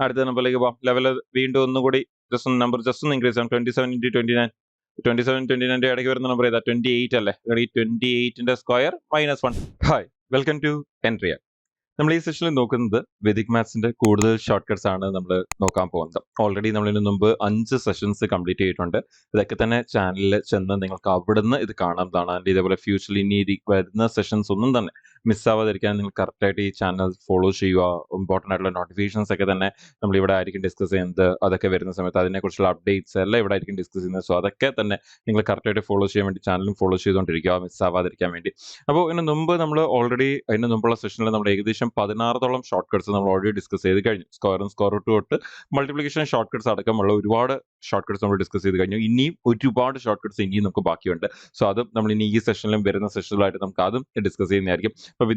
അടുത്ത നമ്പറിലേക്ക് പോകാം. ലെവൽ വീണ്ടും ഒന്നുകൂടി നമ്പർ ജസ്റ്റ് ഒന്ന് ഇൻക്രീസ് ചെയ്യാം. 27 × 29 27 29 ഇടയ്ക്ക് വരുന്ന നമ്പർ ഏതാ? 28 അല്ലേ? 28ന്റെ സ്ക്വയർ -1. ഹായ്, വെൽക്കം ടു എൻട്രിയ. നമ്മൾ ഈ സെഷനിൽ നോക്കുന്നത് വേദിക് മാത്സിന്റെ കൂടുതൽ ഷോർട്ട് കട്ട്സ് ആണ് നമ്മൾ നോക്കാൻ പോകുന്നത്. ഓൾറെഡി നമ്മൾ ഇതിനു മുമ്പ് 5 സെഷൻസ് കംപ്ലീറ്റ് ചെയ്തിട്ടുണ്ട്. ഇതൊക്കെ തന്നെ ചാനലിൽ ചെന്ന് നിങ്ങൾക്ക് അവിടുന്ന് ഇത് കാണാവുന്നതാണ്. ആൻഡ് ഇതേപോലെ ഫ്യൂച്ചറിൽ ഇനി വരുന്ന സെഷൻസ് ഒന്നും തന്നെ മിസ്സാവാതിരിക്കാൻ നിങ്ങൾ കറക്റ്റായിട്ട് ഈ ചാനൽ ഫോളോ ചെയ്യുക. ഇമ്പോർട്ടൻ്റ് ആയിട്ടുള്ള നോട്ടിഫിക്കേഷൻസ് ഒക്കെ തന്നെ നമ്മൾ ഇവിടെ ആയിരിക്കും ഡിസ്കസ് ചെയ്യുന്നത്. അതൊക്കെ വരുന്ന സമയത്ത് അതിനെക്കുറിച്ചുള്ള അപ്ഡേറ്റ്സ് എല്ലാം ഇവിടെ ആയിരിക്കും ഡിസ്കസ് ചെയ്യുന്നത്. സോ അതൊക്കെ തന്നെ നിങ്ങൾ കറക്റ്റായിട്ട് ഫോളോ ചെയ്യാൻ വേണ്ടി ചാനലും ഫോളോ ചെയ്തുകൊണ്ടിരിക്കുക, മിസ്സാവാതിരിക്കാൻ വേണ്ടി. അപ്പോൾ ഇതിന് മുമ്പ് നമ്മൾ ഓൾറെഡി അതിന് മുമ്പുള്ള സെഷനിൽ നമ്മൾ ഏകദേശം 16ഓളം ഷോർട്ട് കട്ട്സ് നമ്മൾ ഓൾറെഡി ഡിസ്കസ് ചെയ്ത് കഴിഞ്ഞു. സ്ക്വയറും സ്ക്വയർ റൂട്ട് തൊട്ട് മൾട്ടിപ്ലിക്കേഷൻ ഷോർട്ട് കട്ട്സ് അടക്കമുള്ള ഒരുപാട് ഷോർട്ട് കട്ട്സ് നമ്മൾ ഡിസ്കസ് ചെയ്ത് കഴിഞ്ഞു. ഇനിയും ഒരുപാട് ഷോർട്ട് കട്ട്സ് ഇനിയും നമുക്ക് ബാക്കിയുണ്ട്. സോ അതും നമ്മൾ ഇനി ഈ സെഷനിലും വരുന്ന സെഷനിലായിട്ട് നമുക്ക് അതും ഡിസ്കസ് ചെയ്യുന്നതായിരിക്കും. അപ്പോൾ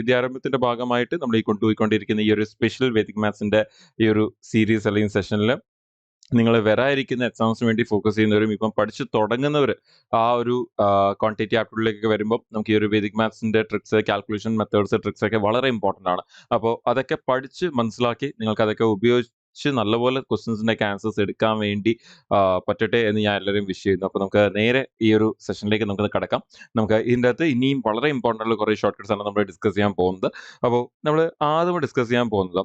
വിദ്യാരംഭത്തിന്റെ ഭാഗമായിട്ട് നമ്മൾ ഈ കൊണ്ടുപോയിക്കൊണ്ടിരിക്കുന്ന ഈ ഒരു സ്പെഷ്യൽ വേദിക് മാത്സിന്റെ ഈ ഒരു സീരീസ് അല്ലെങ്കിൽ സെഷനിൽ നിങ്ങൾ വരാതിരിക്കുന്ന എക്സാംസിന് വേണ്ടി ഫോക്കസ് ചെയ്യുന്നവരും ഇപ്പം പഠിച്ചു തുടങ്ങുന്നവർ ആ ഒരു ക്വാണ്ടിറ്റി ആപ്റ്റിറ്റ്യൂഡിലേക്ക് വരുമ്പോൾ നമുക്ക് ഈ ഒരു വേദിക് മാത്സിന്റെ ട്രിക്സ്, കാൽക്കുലേഷൻ മെത്തേഡ്സ്, ട്രിക്സ് ഒക്കെ വളരെ ഇമ്പോർട്ടൻ്റ് ആണ്. അപ്പോൾ അതൊക്കെ പഠിച്ച് മനസ്സിലാക്കി നിങ്ങൾക്ക് അതൊക്കെ ഉപയോഗിച്ച് നല്ലപോലെ ക്വസ്റ്റ്യൻസിന്റെ ഒക്കെ ആൻസേഴ്സ് എടുക്കാൻ വേണ്ടി പറ്റട്ടെ എന്ന് ഞാൻ എല്ലാവരും വിഷ് ചെയ്യുന്നു. അപ്പോൾ നമുക്ക് നേരെ ഈ ഒരു സെഷനിലേക്ക് നമുക്ക് കടക്കാം. നമുക്ക് ഇതിൻ്റെ അകത്ത് ഇനിയും വളരെ ഇമ്പോർട്ടൻ്റ് ആയിട്ടുള്ള കുറേ ഷോർട്ട് കട്ട്സ് ആണ് നമ്മൾ ഡിസ്കസ് ചെയ്യാൻ പോകുന്നത്. അപ്പോൾ നമ്മൾ ആദ്യം ഡിസ്കസ് ചെയ്യാൻ പോകുന്നത്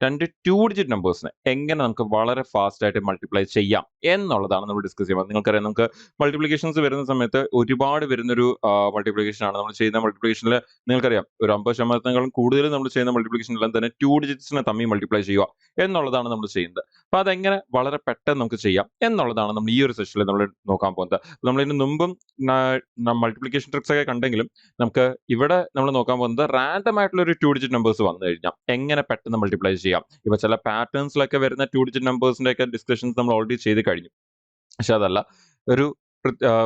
രണ്ട് 2 ഡിജിറ്റ് നമ്പേഴ്സിനെ എങ്ങനെ നമുക്ക് വളരെ ഫാസ്റ്റ് ആയിട്ട് മൾട്ടിപ്ലൈ ചെയ്യാം എന്നുള്ളതാണ് നമ്മൾ ഡിസ്കസ് ചെയ്യുന്നത്. നിങ്ങൾക്കറിയാം, നമുക്ക് മൾട്ടിപ്ലിക്കേഷൻസ് വരുന്ന സമയത്ത് ഒരുപാട് വരുന്നൊരു മൾട്ടിപ്ലിക്കേഷൻ ആണ് നമ്മൾ ചെയ്യുന്ന. മൾട്ടിപ്ലിക്കേഷനിൽ നിങ്ങൾക്കറിയാം ഒരു 50% കൂടുതൽ നമ്മൾ ചെയ്യുന്ന മൾട്ടിപ്ലിക്കേഷനെല്ലാം തന്നെ 2 ഡിജിറ്റ്സിനെ തമ്മിൽ മൾട്ടിപ്ലൈ ചെയ്യുക എന്നുള്ളതാണ് നമ്മൾ ചെയ്യുന്നത്. അപ്പോൾ അതെങ്ങനെ വളരെ പെട്ടെന്ന് നമുക്ക് ചെയ്യാം എന്നുള്ളതാണ് നമ്മൾ ഈ ഒരു സെഷനിൽ നമ്മൾ നോക്കാൻ പോകുന്നത്. നമ്മൾ ഇതിന് മുമ്പും മൾട്ടിപ്ലിക്കേഷൻ ട്രിക്സ് ഒക്കെ കണ്ടെങ്കിലും നമുക്ക് ഇവിടെ നമ്മൾ നോക്കാൻ പോകുന്നത് റാൻഡം ആയിട്ടുള്ള ഒരു 2 ഡിജിറ്റ് നമ്പേഴ്സ് വന്നു കഴിഞ്ഞാൽ എങ്ങനെ പെട്ടെന്ന് മൾട്ടിപ്ലൈ ചെയ്യാം. ഇപ്പൊ ചില പാറ്റേൺസിലൊക്കെ വരുന്ന 2 ഡിജിറ്റ് നമ്പേഴ്സിന്റെ ഒക്കെ ഡിസ്കഷൻസ് നമ്മൾ ഓൾറെഡി ചെയ്ത് കഴിഞ്ഞു. പക്ഷെ അതല്ല,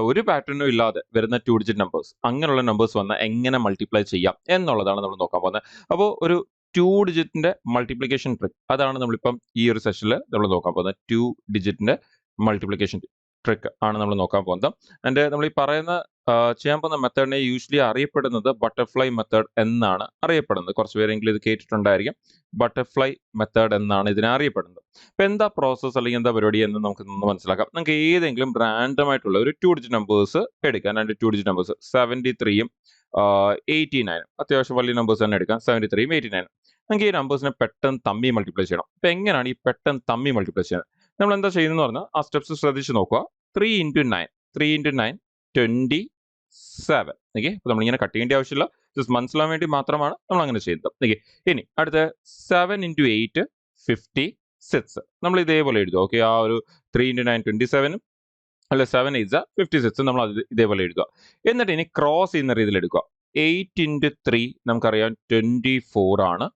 ഒരു പാറ്റേണും ഇല്ലാതെ വരുന്ന 2 ഡിജിറ്റ് നമ്പേഴ്സ്, അങ്ങനെയുള്ള നമ്പേഴ്സ് വന്നാൽ എങ്ങനെ മൾട്ടിപ്ലൈ ചെയ്യാം എന്നുള്ളതാണ് നമ്മൾ നോക്കാൻ പോകുന്നത്. അപ്പോൾ ഒരു 2 ഡിജിറ്റിന്റെ മൾട്ടിപ്ലിക്കേഷൻ ട്രിക്ക്, അതാണ് നമ്മളിപ്പം ഈ ഒരു സെഷനിൽ നമ്മൾ നോക്കാൻ പോകുന്നത്. 2 ഡിജിറ്റിന്റെ മൾട്ടിപ്ലിക്കേഷൻ ട്രിക്ക് ആണ് നമ്മൾ നോക്കാൻ പോകുന്നത്. ആൻഡ് നമ്മൾ ഈ പറയുന്ന ചെയ്യാൻ പോകുന്ന മെത്തേഡിനെ യൂഷ്വലി അറിയപ്പെടുന്നത് ബട്ടർഫ്ലൈ മെത്തേഡ് എന്നാണ് അറിയപ്പെടുന്നത്. കുറച്ച് പേരെങ്കിലും ഇത് കേട്ടിട്ടുണ്ടായിരിക്കും. ബട്ടർഫ്ലൈ മെത്തേഡ് എന്നാണ് ഇതിനെ അറിയപ്പെടുന്നത്. അപ്പൊ എന്താ പ്രോസസ്സ് അല്ലെങ്കിൽ എന്താ പരിപാടി എന്ന് നമുക്ക് മനസ്സിലാക്കാം. നമുക്ക് ഏതെങ്കിലും റാൻഡം ആയിട്ടുള്ള ഒരു 2 ഡിജിറ്റ് നമ്പേഴ്സ് എടുക്കാം. 2 ഡിജിറ്റ് നമ്പേഴ്സ് 73യും 89ഉം അത്യാവശ്യം വലിയ നമ്പേഴ്സ് തന്നെ എടുക്കാം. 73യും 89ഉം നമുക്ക് ഈ നമ്പേഴ്സിനെ പെട്ടെന്ന് തമ്മി മൾട്ടിപ്ലൈ ചെയ്യണം. അപ്പൊ എങ്ങനെയാണ് ഈ പെട്ടെന്ന് തമ്മി മൾട്ടിപ്ലൈ ചെയ്യുന്നത്? നമ്മൾ എന്താ ചെയ്യുന്നത് പറഞ്ഞാൽ ആ സ്റ്റെപ്സ് ശ്രദ്ധിച്ച് നോക്കുക. 3 × 9 27. ഓക്കെ, അപ്പൊ നമ്മളിങ്ങനെ കട്ട് ചെയ്യേണ്ട ആവശ്യമില്ല, ജസ്റ്റ് മനസ്സിലാൻ വേണ്ടി മാത്രമാണ് നമ്മൾ അങ്ങനെ ചെയ്യുന്നത്. ഓക്കെ, ഇനി അടുത്ത 7 × 8 56. നമ്മൾ ഇതേപോലെ എഴുതുക. ഓക്കെ, ആ ഒരു 3 × 9 27ഉം അല്ല 7 8 56 നമ്മൾ അത് ഇതേപോലെ എഴുതുക. എന്നിട്ട് ഇനി ക്രോസ് ചെയ്യുന്ന രീതിയിൽ എടുക്കുക. 8 × 3 നമുക്കറിയാം 24 ആണ്.